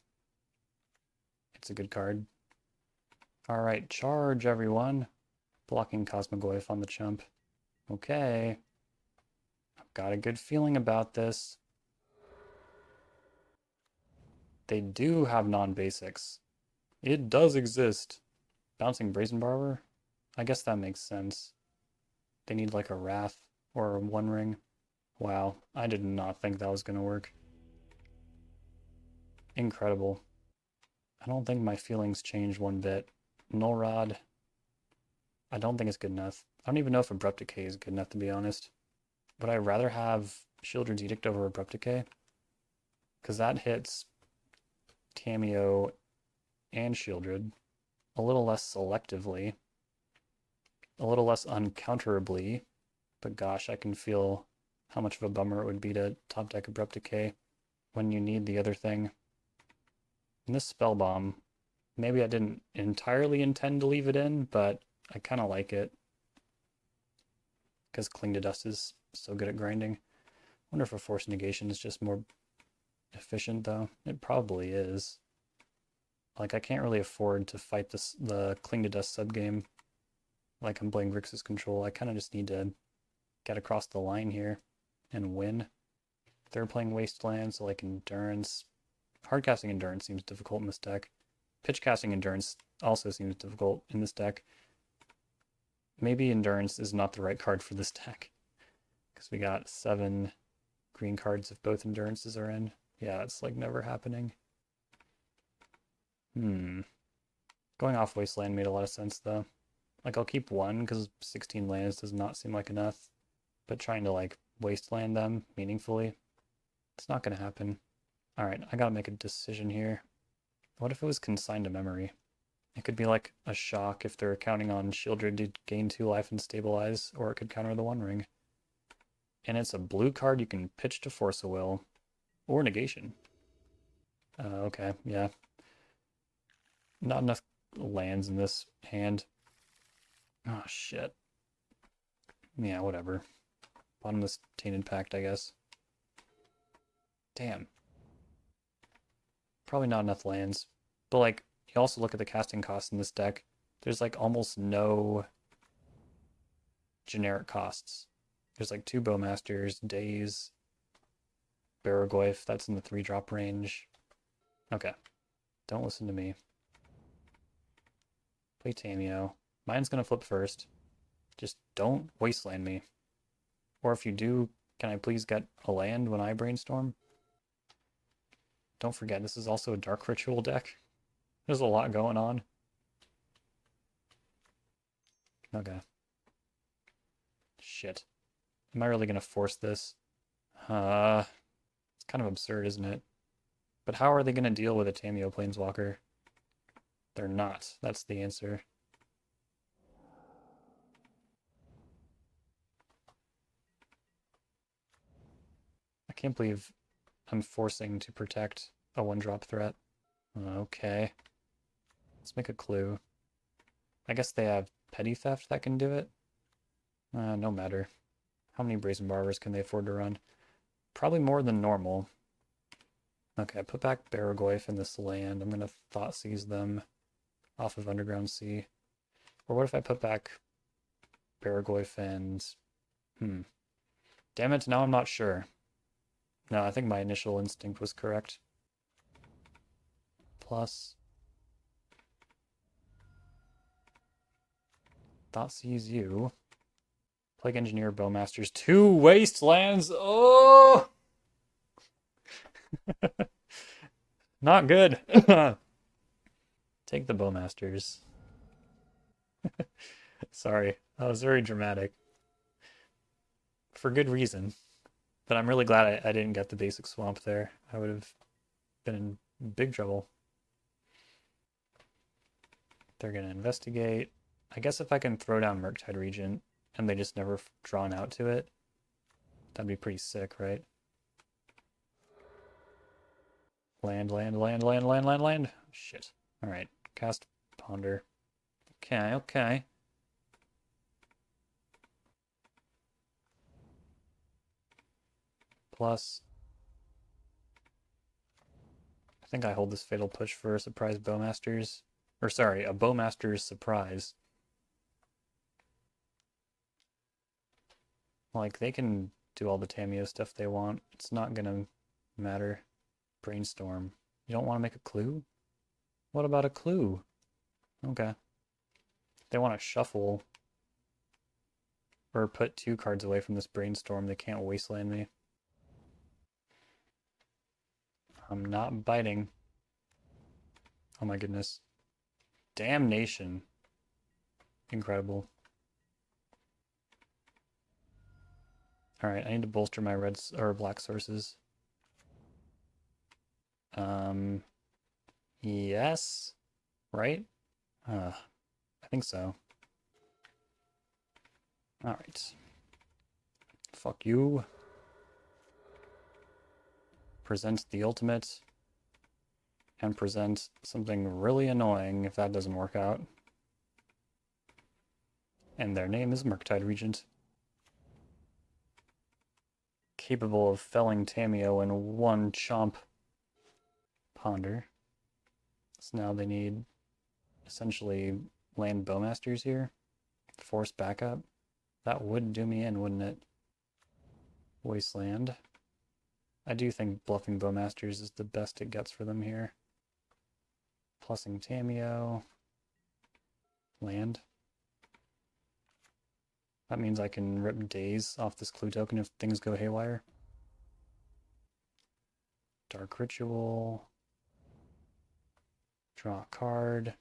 It's a good card. Alright, charge everyone. Blocking COSMOGOYF on the chump. Okay. I've got a good feeling about this. They do have non-basics. It does exist. Bouncing Brazen Barber? I guess that makes sense. They need like a Wrath or a One Ring. Wow, I did not think that was going to work. Incredible. I don't think my feelings changed one bit. Null Rod. I don't think it's good enough. I don't even know if Abrupt Decay is good enough, to be honest. Would I rather have Shieldred's Edict over Abrupt Decay? Because that hits Tamiyo and Shieldred a little less selectively, a little less uncounterably, but gosh, I can feel how much of a bummer it would be to top deck Abrupt Decay when you need the other thing. And this Spell Bomb, maybe I didn't entirely intend to leave it in, but I kind of like it because Cling to Dust is so good at grinding. I wonder if a Force Negation is just more efficient, though. It probably is. Like, I can't really afford to fight the Cling to Dust subgame like I'm playing Grixis Control. I kind of just need to get across the line here and win. They're playing Wasteland, so like Endurance. Hardcasting Endurance seems difficult in this deck. Pitchcasting Endurance also seems difficult in this deck. Maybe Endurance is not the right card for this deck, because we got 7 green cards if both Endurances are in. Yeah, it's like never happening. Going off Wasteland made a lot of sense though. Like I'll keep one because 16 lands does not seem like enough. But trying to like Wasteland them meaningfully, it's not gonna happen. Alright, I gotta make a decision here. What if it was consigned to memory? It could be like a shock if they're counting on Shieldred to gain 2 life and stabilize, or it could counter the One Ring. And it's a blue card you can pitch to Force a Will. Or negation. Okay, yeah. Not enough lands in this hand. Oh, shit. Yeah, whatever. Bottomless Tainted Pact, I guess. Damn. Probably not enough lands. But, like, you also look at the casting costs in this deck. There's, like, almost no generic costs. There's, like, 2 Bowmasters, Daze, Barragoyf. That's in the 3-drop range. Okay. Don't listen to me. Play Tamiyo. Mine's gonna flip first. Just don't wasteland me. Or if you do, can I please get a land when I brainstorm? Don't forget, this is also a Dark Ritual deck. There's a lot going on. Okay. Shit. Am I really gonna force this? It's kind of absurd, isn't it? But how are they gonna deal with a Tamiyo Planeswalker? They're not. That's the answer. I can't believe I'm forcing to protect a 1-drop threat. Okay. Let's make a clue. I guess they have Petty Theft that can do it. No matter. How many Brazen Barbers can they afford to run? Probably more than normal. Okay, put back Barragoyf in this land. I'm going to Thoughtseize them off of Underground Sea. Or what if I put back Barragoyf and... Damn it, now I'm not sure. No, I think my initial instinct was correct. Plus... Thoughtseize you. Plague Engineer, Bowmasters, 2 Wastelands! Oh! Not good. Take the Bowmasters. Sorry, that was very dramatic. For good reason. But I'm really glad I didn't get the basic swamp there. I would have been in big trouble. They're going to investigate. I guess if I can throw down Murktide Regent and they just never drawn out to it, that'd be pretty sick, right? Land, land, land, land, land, land, land. Shit. Alright, cast Ponder. Okay, okay. Plus, I think I hold this Fatal Push for a surprise Bowmasters. Or sorry, a Bowmasters surprise. Like, they can do all the Tamiyo stuff they want. It's not gonna matter. Brainstorm. You don't want to make a clue? What about a clue? Okay. They want to shuffle or put 2 cards away from this brainstorm. They can't wasteland me. I'm not biting. Oh my goodness. Damnation. Incredible. Alright, I need to bolster my red or black sources. Yes? Right? I think so. Alright. Fuck you. Present the ultimate. And present something really annoying if that doesn't work out. And their name is Murktide Regent. Capable of felling Tamiyo in 1 chomp. Ponder. So now they need essentially land Bowmasters here. Force backup. That would do me in, wouldn't it? Wasteland. I do think bluffing Bowmasters is the best it gets for them here. Plussing Tamiyo. Land. That means I can rip Daze off this clue token if things go haywire. Dark Ritual. Draw a card.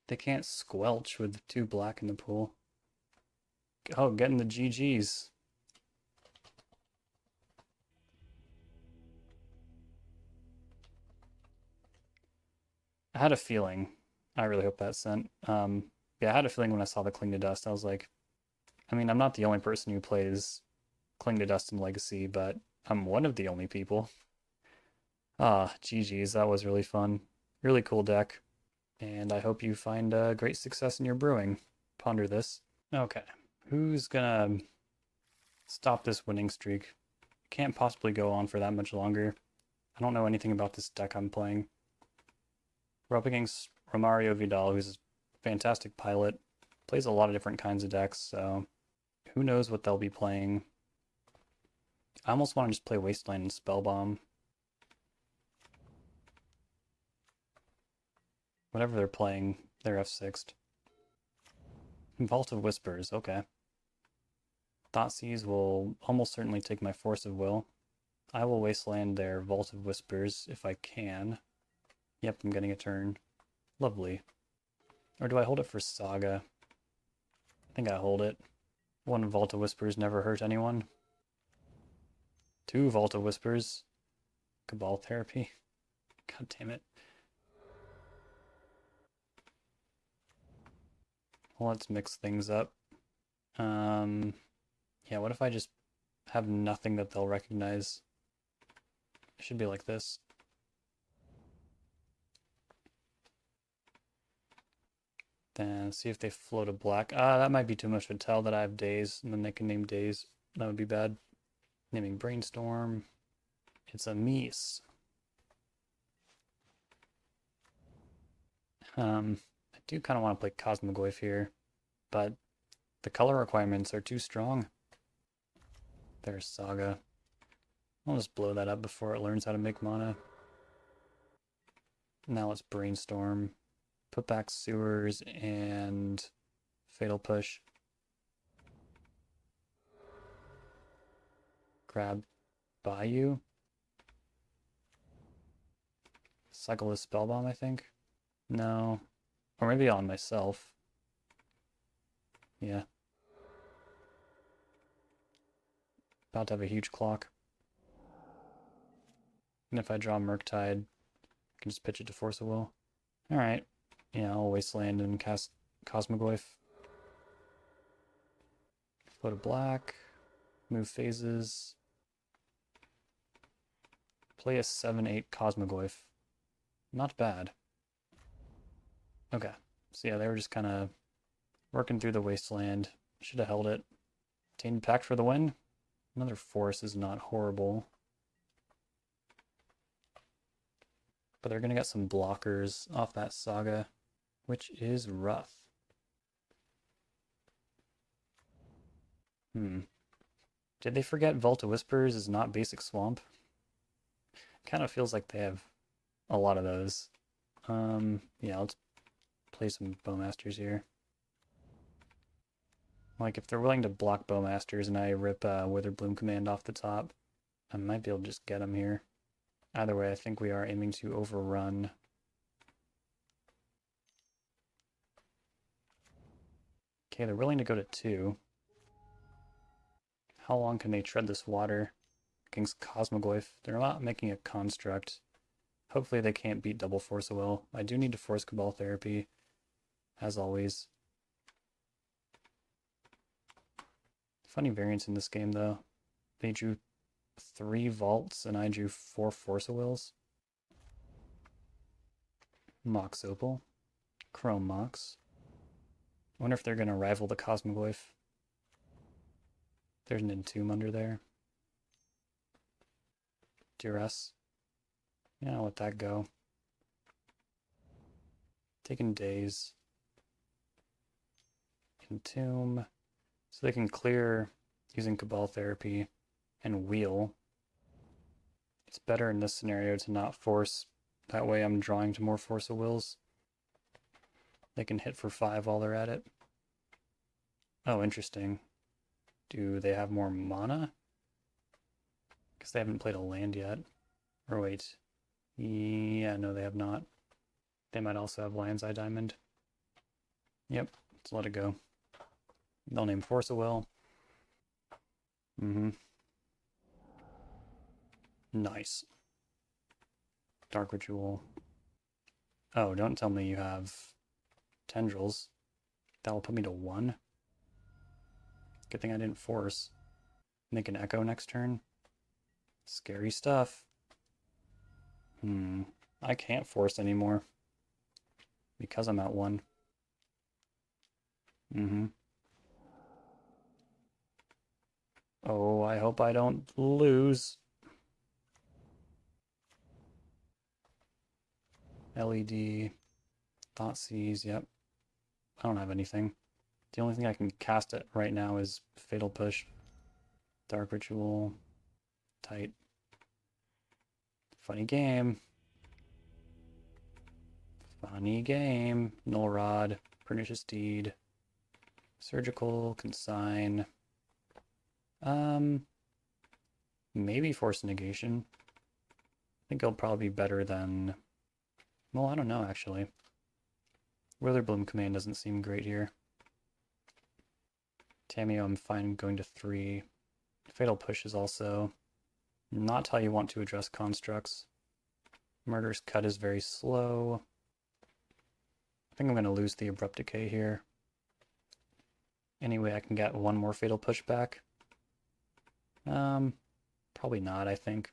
They can't squelch with 2 black in the pool. Oh, getting the GGs. I had a feeling. I really hope that sent. Yeah, I had a feeling when I saw the Cling to Dust. I was like, I mean, I'm not the only person who plays Cling to Dust in Legacy, but I'm one of the only people. Ah, GG's. That was really fun. Really cool deck. And I hope you find great success in your brewing. Ponder this. Okay, who's gonna stop this winning streak? Can't possibly go on for that much longer. I don't know anything about this deck I'm playing. We're up against Romario Vidal, who's a fantastic pilot. Plays a lot of different kinds of decks, so who knows what they'll be playing. I almost want to just play Wasteland and Spellbomb. Whatever they're playing, they're F6'd. Vault of Whispers, okay. Thoughtseize will almost certainly take my Force of Will. I will Wasteland their Vault of Whispers if I can. Yep, I'm getting a turn. Lovely. Or do I hold it for Saga? I think I hold it. 1 Vault of Whispers never hurt anyone. 2 Vault of Whispers. Cabal Therapy. God damn it. Well, let's mix things up. Yeah, what if I just have nothing that they'll recognize? It should be like this. Then see if they float a black. That might be too much to tell that I have days, and then they can name days. That would be bad. Naming Brainstorm. It's a Mies. I do kind of want to play COSMOGOYF here, but the color requirements are too strong. There's Saga. I'll just blow that up before it learns how to make mana. Now let's Brainstorm. Put back Sewers and Fatal Push. Grab Bayou. Cycle this Spellbomb, I think. No. Or maybe on myself. Yeah. About to have a huge clock. And if I draw Murktide, I can just pitch it to Force of Will. Alright. Yeah, I'll Wasteland and cast COSMOGOYF. Float a black. Move phases. Play a 7/8 COSMOGOYF. Not bad. Okay. So yeah, they were just kind of working through the Wasteland. Should have held it. Tainted Pact for the win. Another Force is not horrible. But they're going to get some blockers off that Saga, which is rough. Did they forget Vault of Whispers is not basic Swamp? Kind of feels like they have a lot of those. Yeah, let's play some Bowmasters here. Like, if they're willing to block Bowmasters and I rip Witherbloom Command off the top, I might be able to just get them here. Either way, I think we are aiming to overrun. Okay, they're willing to go to 2. How long can they tread this water against COSMOGOYF? They're not making a construct. Hopefully they can't beat double Force of Will. I do need to force Cabal Therapy, as always. Funny variance in this game, though. They drew 3 Vaults, and I drew 4 Force of Wills. Mox Opal. Chrome Mox. I wonder if they're going to rival the COSMOGOYF. There's an Entomb under there. Duress. Yeah, I'll let that go. Taking days. Entomb. So they can clear using Cabal Therapy and Wheel. It's better in this scenario to not force. That way I'm drawing to more Force of Wills. They can hit for 5 while they're at it. Oh, interesting. Do they have more mana? Because they haven't played a land yet. Or wait. Yeah, no, they have not. They might also have Lion's Eye Diamond. Yep, let's let it go. They'll name Force a Will. Nice. Dark Ritual. Oh, don't tell me you have Tendrils. That will put me to 1. Good thing I didn't force. Make an Echo next turn. Scary stuff. I can't force anymore. Because I'm at 1. Oh, I hope I don't lose. LED. Thoughtseize, yep. I don't have anything. The only thing I can cast it right now is Fatal Push. Dark Ritual. Tight. Funny game. Funny game. Null Rod. Pernicious Deed. Surgical. Consign. Maybe Force Negation. I think it'll probably be better than... Well, I don't know, actually. Witherbloom Command doesn't seem great here. Tamiyo, I'm fine going to 3. Fatal Push is also not how you want to address constructs. Murderous Cut is very slow. I think I'm going to lose the Abrupt Decay here. Anyway, I can get 1 more Fatal Push back. Probably not, I think.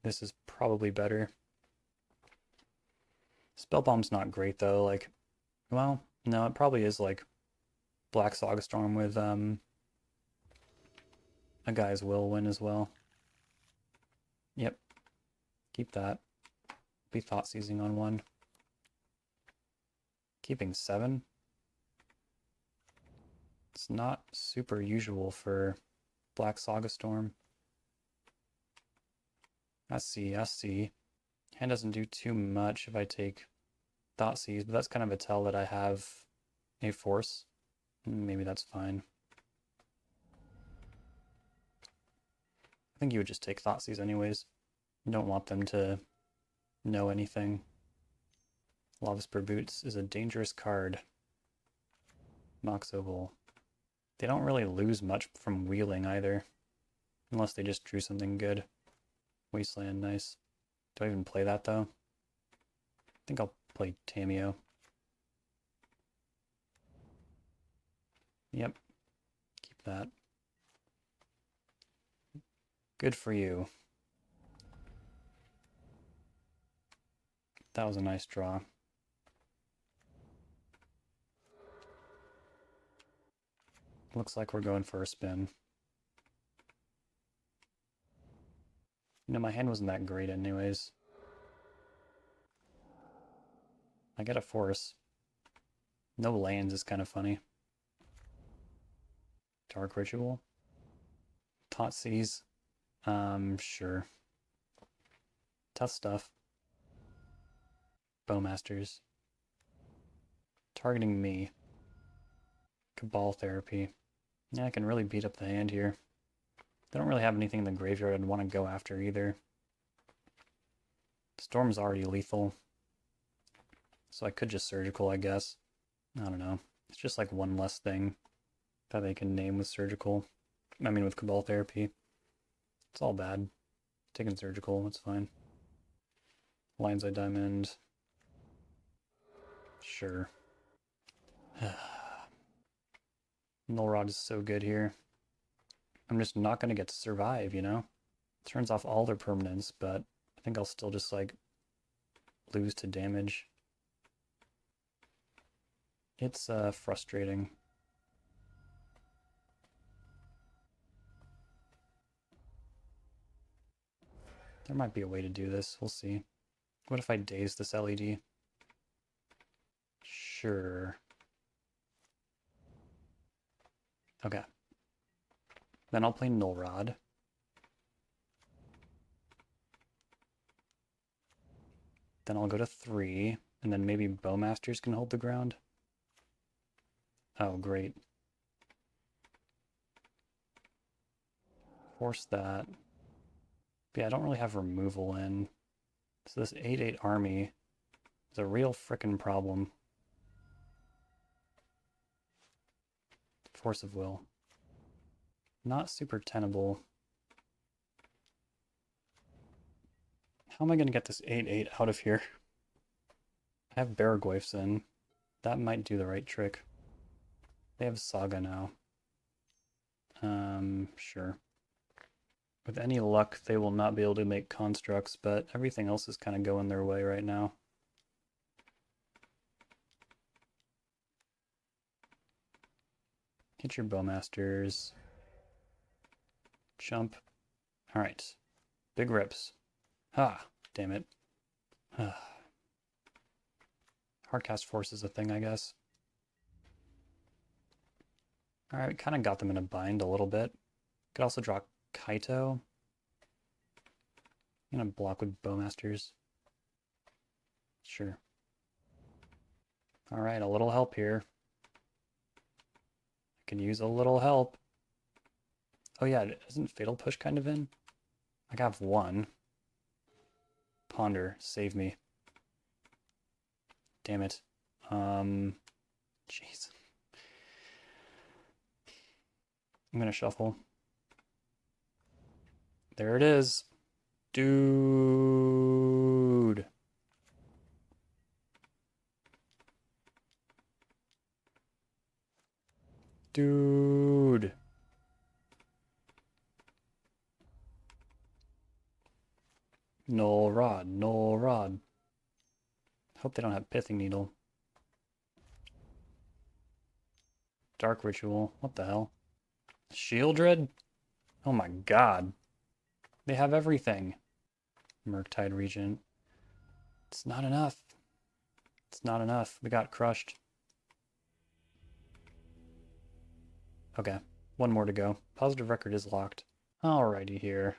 This is probably better. Spellbomb's not great, though. Like, well, no, it probably is, like, Black Saga Storm with, a guy's will win as well. Yep. Keep that. Be Thought Seizing on 1. Keeping 7. It's not super usual for Black Saga Storm. I see. Hand doesn't do too much if I take Thoughtseize, but that's kind of a tell that I have a force. Maybe that's fine. I think you would just take Thoughtseize anyways. You don't want them to know anything. Lavaspur Boots is a dangerous card. Mox Oval. They don't really lose much from wheeling either. Unless they just drew something good. Wasteland, nice. Do I even play that though? I think I'll play Tamiyo. Yep. Keep that. Good for you. That was a nice draw. Looks like we're going for a spin. You know, my hand wasn't that great anyways. I get a force. No lands is kind of funny. Dark Ritual. Thoughtseize. Sure. Tough stuff. Bowmasters. Targeting me. Cabal Therapy. Yeah, I can really beat up the hand here. They don't really have anything in the graveyard I'd want to go after either. Storm's already lethal. So I could just Surgical, I guess. I don't know. It's just like one less thing that they can name with Surgical. I mean with Cabal Therapy. It's all bad. Taking Surgical, it's fine. Lion's Eye Diamond. Sure. Null Rod is so good here. I'm just not going to get to survive, you know? Turns off all their permanents, but I think I'll still just, like, lose to damage. It's frustrating. There might be a way to do this. We'll see. What if I daze this LED? Sure. Okay. Then I'll play Null Rod. Then I'll go to 3, and then maybe Bowmasters can hold the ground. Oh, great. Force that. But yeah, I don't really have removal in. So this 8/8 army is a real frickin' problem. Force of will. Not super tenable. How am I going to get this 8/8 out of here? I have Baraglyphs in. That might do the right trick. They have Saga now. Sure. With any luck, they will not be able to make constructs, but everything else is kind of going their way right now. Hit your Bowmasters. Jump. Alright. Big rips. Ah, damn it. Hardcast Force is a thing, I guess. Alright, we kind of got them in a bind a little bit. Could also draw Kaito. I'm gonna block with Bowmasters. Sure. Alright, a little help here. I can use a little help. Oh yeah, isn't Fatal Push kind of in? I have one. Ponder, save me. Damn it. Jeez. I'm gonna shuffle. There it is. Dude. Dude. Null Rod, Null Rod. Hope they don't have Pithing Needle. Dark Ritual. What the hell? Shieldred? Oh my god. They have everything. Murktide Regent. It's not enough. It's not enough. We got crushed. Okay, one more to go. Positive record is locked. Alrighty here.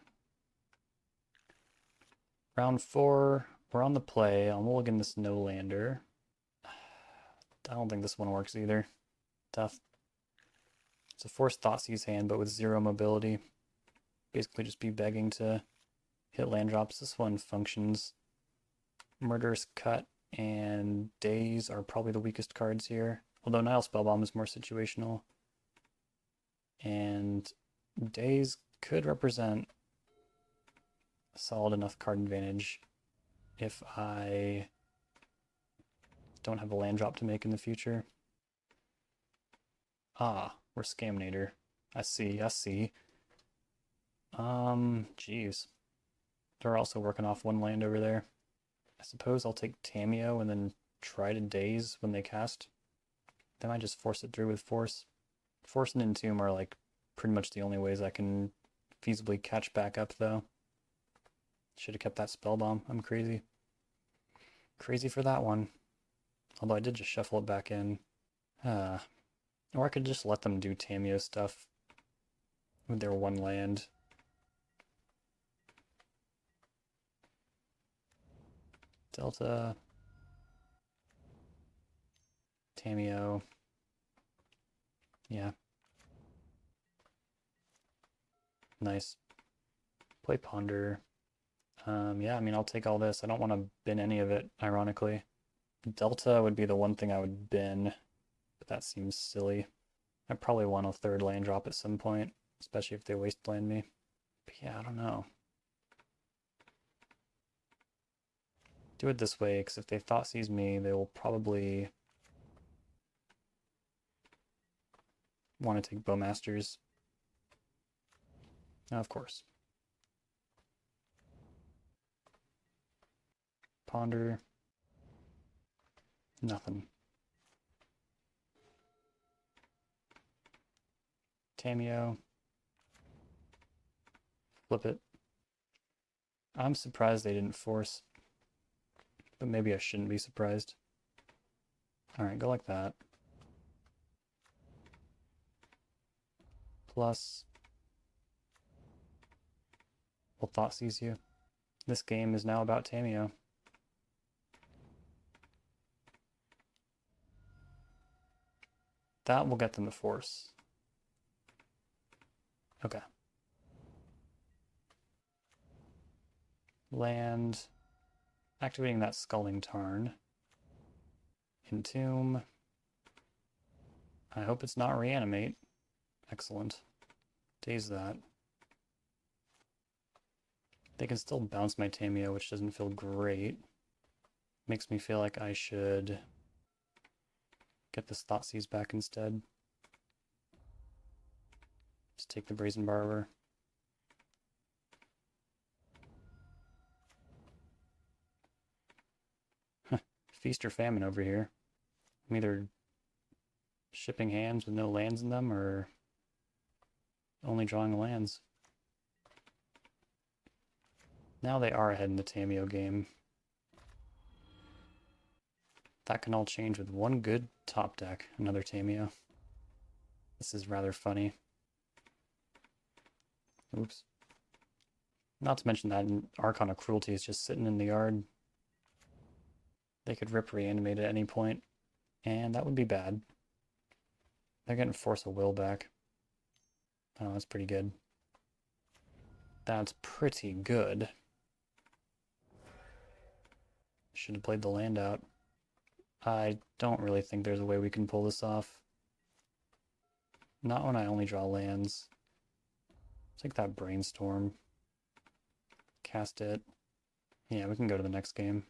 Round 4, we're on the play. I'll mulligan this no-lander. I don't think this one works either. Tough. It's a Forced Thoughtseize hand, but with 0 mobility. Basically just be begging to hit land drops. This one functions. Murderous Cut and Daze are probably the weakest cards here. Although Nile Spellbomb is more situational. And Daze could represent a solid enough card advantage if I don't have a land drop to make in the future. Ah, we're Scamnator. I see, I see. Jeez. They're also working off one land over there. I suppose I'll take Tamiyo and then try to Daze when they cast. They might just force it through with Force. Force and Entomb are like pretty much the only ways I can feasibly catch back up though. Should have kept that Spellbomb. I'm crazy. Crazy for that one. Although I did just shuffle it back in. Or I could just let them do Tamiyo stuff with their one land. Delta. Tamiyo. Yeah. Nice. Play Ponder. Yeah, I mean, I'll take all this. I don't want to bin any of it, ironically. Delta would be the one thing I would bin, but that seems silly. I probably want a third land drop at some point, especially if they wasteland me. But yeah, I don't know. Do it this way, because if they Thoughtseize me, they will probably want to take Bowmasters. Of course. Ponder. Nothing. Tamiyo. Flip it. I'm surprised they didn't force, but maybe I shouldn't be surprised. Alright, go like that. Plus, we'll Thoughtseize you. This game is now about Tamiyo. That will get them to force. Okay. Land. Activating that Scalding Tarn. Entomb. I hope it's not Reanimate. Excellent. Daze that. They can still bounce my Tamiyo, which doesn't feel great. Makes me feel like I should get this Thoughtseize back instead. Just take the Brazen Barber. Feast or famine over here. I'm either shipping hands with no lands in them or only drawing lands. Now they are ahead in the Tamiyo game. That can all change with one good top deck. Another Tamiyo. This is rather funny. Oops. Not to mention that Archon of Cruelty is just sitting in the yard. They could rip Reanimate at any point, and that would be bad. They're getting Force of Will back. Oh, that's pretty good. That's pretty good. Should have played the land out. I don't really think there's a way we can pull this off. Not when I only draw lands. Take that Brainstorm. Cast it. Yeah, we can go to the next game.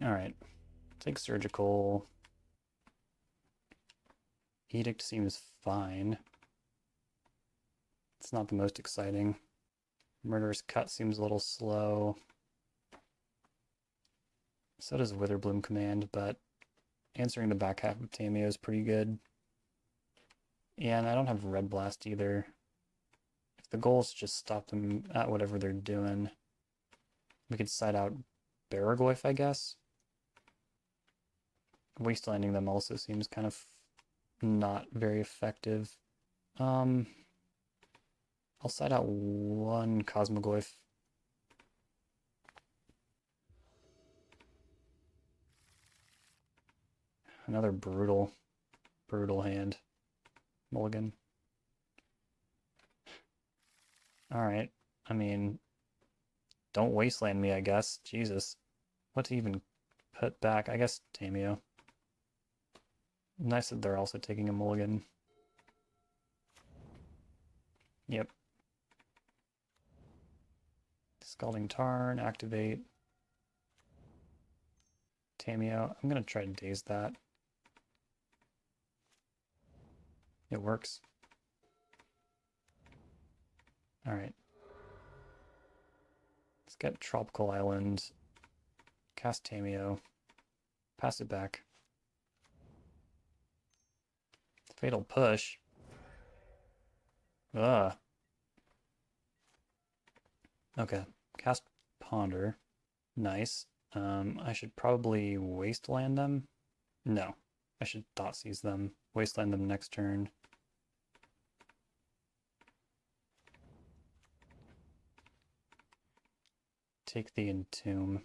Alright. Take Surgical. Edict seems fine. It's not the most exciting. Murderous Cut seems a little slow. So does Witherbloom Command, but answering the back half of Tamiyo is pretty good. Yeah, and I don't have Red Blast either. If the goal is to just stop them at whatever they're doing, we could side out Barragoyf, I guess. Wastelanding them also seems kind of not very effective. I'll side out one COSMOGOYF. Another brutal hand. Mulligan. Alright, I mean, don't wasteland me, I guess. Jesus. What to even put back? I guess Tamiyo. Nice that they're also taking a mulligan. Yep. Scalding Tarn, activate. Tamiyo. I'm gonna try to daze that. It works. Alright. Let's get Tropical Island. Cast Tamiyo. Pass it back. Fatal Push. Ugh. Okay. Cast Ponder. Nice. I should probably Wasteland them. No. I should Thoughtseize them. Wasteland them next turn. Take the Entomb.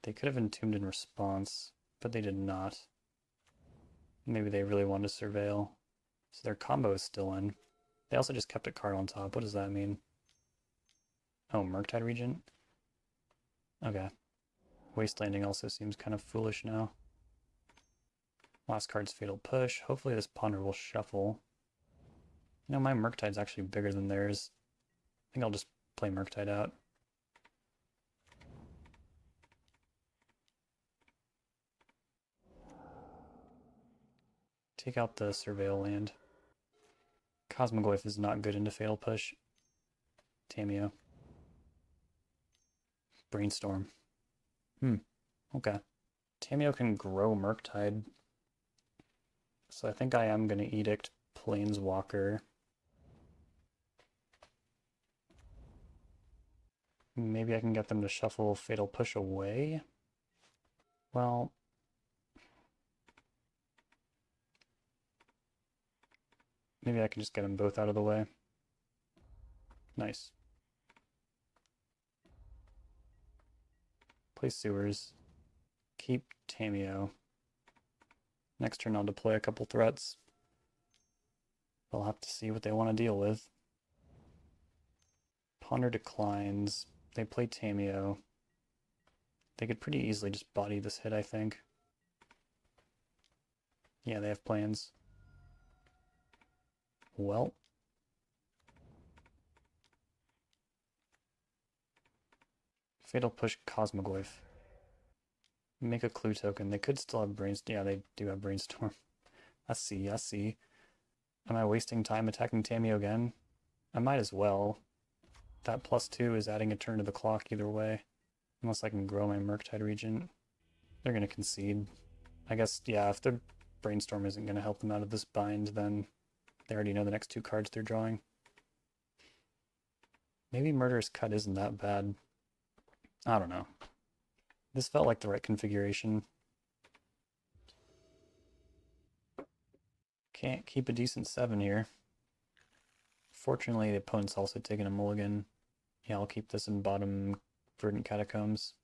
They could have Entombed in response, but they did not. Maybe they really wanted to Surveil. So their combo is still in. They also just kept a card on top. What does that mean? Oh, Murktide Regent? Okay. Wastelanding also seems kind of foolish now. Last card's Fatal Push. Hopefully this Ponder will shuffle. You know, my Murktide's actually bigger than theirs. I think I'll just play Murktide out. Take out the Surveil land. COSMOGOYF is not good into Fatal Push. Tamiyo. Brainstorm. Okay. Tamiyo can grow Murktide. So I think I am going to Edict Planeswalker. Maybe I can get them to shuffle Fatal Push away. Well, maybe I can just get them both out of the way. Nice. Play Sewers. Keep Tamiyo. Next turn I'll deploy a couple threats. I'll have to see what they want to deal with. Ponder declines. They play Tamiyo. They could pretty easily just body this hit, I think. Yeah, they have plans. Well. Fatal Push COSMOGOYF. Make a clue token. They could still have brainstorm. Yeah, they do have brainstorm. I see, I see. Am I wasting time attacking Tamiyo again? I might as well. That +2 is adding a turn to the clock either way. Unless I can grow my Murktide Regent. They're going to concede. I guess, yeah, if the brainstorm isn't going to help them out of this bind, then they already know the next 2 cards they're drawing. Maybe Murderous Cut isn't that bad. I don't know. This felt like the right configuration. Can't keep a decent 7 here. Fortunately, the opponent's also taking a mulligan. Yeah, I'll keep this in bottom Verdant Catacombs.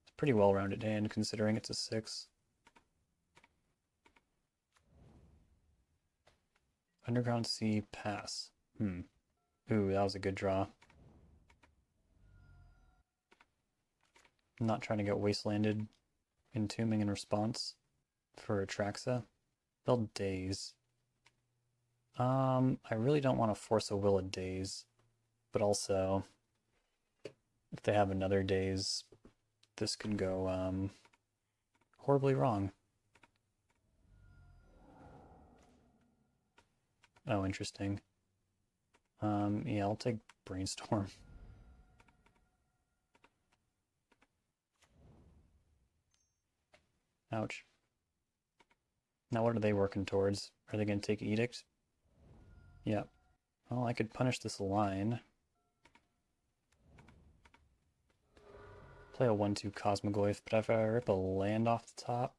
It's a pretty well-rounded hand considering it's a 6. Underground Sea, pass. Ooh, that was a good draw. I'm not trying to get wastelanded. Entombing in response for Atraxa. They'll daze. I really don't want to force a Will of Daze, but also if they have another daze, this could go horribly wrong. Oh, interesting. Yeah, I'll take Brainstorm. Ouch. Now what are they working towards? Are they going to take Edict? Yep. Well, I could punish this line. Play a 1-2 COSMOGOYF, but if I rip a land off the top,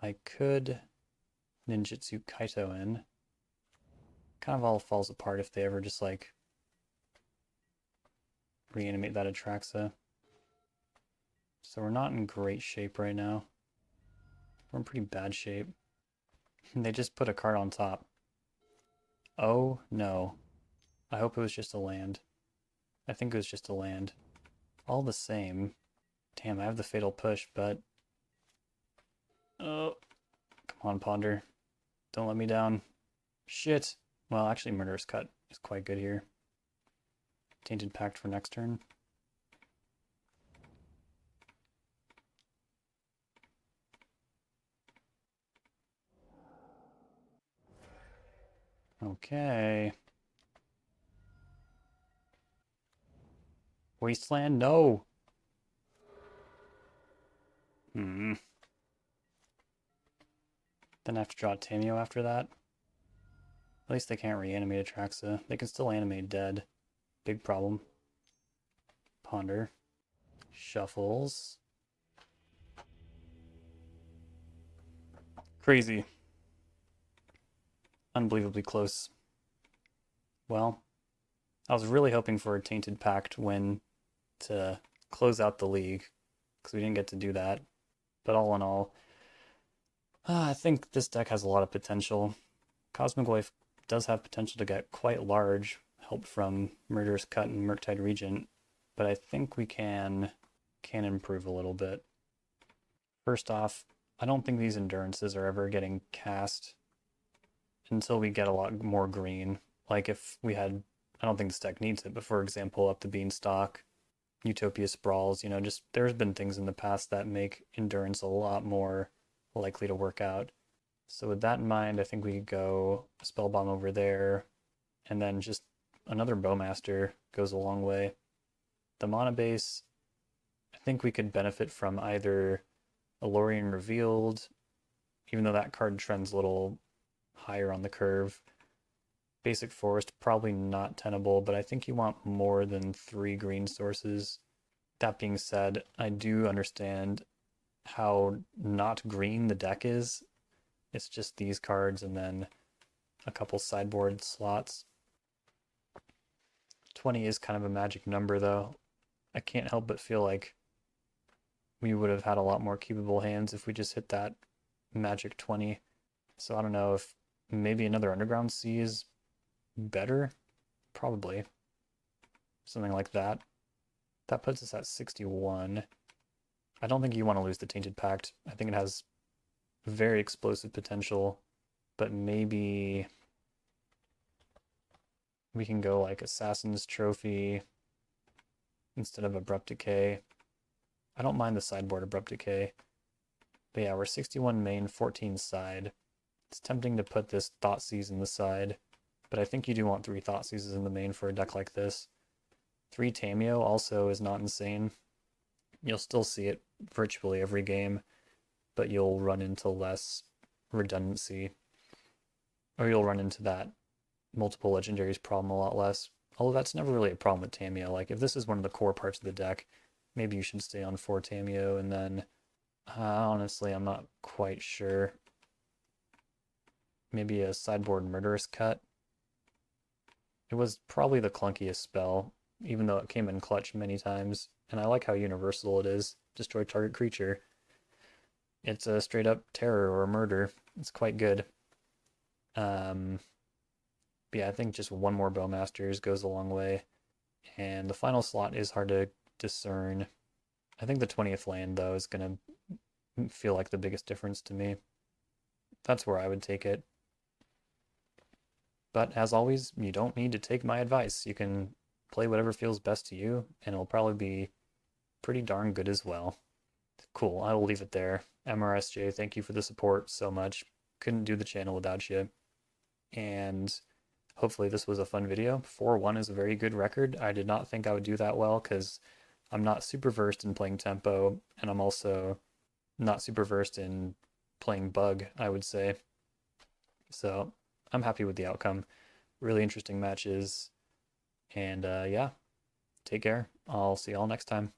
I could Ninjutsu Kaito in. Kind of all falls apart if they ever just like reanimate that Atraxa. So we're not in great shape right now. We're in pretty bad shape. They just put a card on top. Oh no. I hope it was just a land. I think it was just a land. All the same. Damn, I have the Fatal Push, but... Oh. Come on, Ponder. Don't let me down. Shit. Well, actually, Murderous Cut is quite good here. Tainted Pact for next turn. Okay. Wasteland? No! Then I have to draw Tamiyo after that. At least they can't reanimate Atraxa. They can still animate dead. Big problem. Ponder. Shuffles. Crazy. Unbelievably close. Well, I was really hoping for a Tainted Pact win to close out the league, because we didn't get to do that. But all in all, I think this deck has a lot of potential. COSMOGOYF does have potential to get quite large, help from Murderous Cut and Murktide Regent, but I think we can improve a little bit. First off, I don't think these endurances are ever getting cast until we get a lot more green. Like if we had, I don't think this deck needs it, but for example, Up the Beanstalk, Utopia Sprawls, you know, just there's been things in the past that make endurance a lot more likely to work out. So with that in mind, I think we could go Spellbomb over there, and then just another Bowmaster goes a long way. The mana base, I think we could benefit from either Alorian Revealed, even though that card trends a little higher on the curve. Basic Forest, probably not tenable, but I think you want more than 3 green sources. That being said, I do understand how not green the deck is. It's just these cards and then a couple sideboard slots. 20 is kind of a magic number though. I can't help but feel like we would have had a lot more keepable hands if we just hit that magic 20. So I don't know if maybe another Underground Sea is better. Probably. something like that. That puts us at 61. I don't think you want to lose the Tainted Pact. I think it has very explosive potential, but maybe we can go like Assassin's Trophy instead of Abrupt Decay. I don't mind the sideboard Abrupt Decay. But yeah, we're 61 main, 14 side. It's tempting to put this Thoughtseize in the side, but I think you do want 3 Thoughtseizes in the main for a deck like this. 3 Tamiyo also is not insane. You'll still see it virtually every game, but you'll run into less redundancy, or you'll run into that multiple legendaries problem a lot less. Although that's never really a problem with Tamiyo. Like, if this is one of the core parts of the deck, maybe you should stay on 4 Tamiyo, and then honestly, I'm not quite sure. Maybe a sideboard Murderous Cut. It was probably the clunkiest spell, even though it came in clutch many times. And I like how universal it is. Destroy target creature. It's a straight up terror or murder. It's quite good. But yeah, I think just one more Bowmasters goes a long way. And the final slot is hard to discern. I think the 20th land, though, is going to feel like the biggest difference to me. That's where I would take it. But as always, you don't need to take my advice. You can play whatever feels best to you, and it'll probably be pretty darn good as well. Cool, I will leave it there. mrsj, thank you for the support so much. Couldn't do the channel without you. And hopefully this was a fun video. 4-1 is a very good record. I did not think I would do that well because I'm not super versed in playing tempo, and I'm also not super versed in playing bug, I would say. So I'm happy with the outcome. Really interesting matches. And yeah, take care. I'll see y'all next time.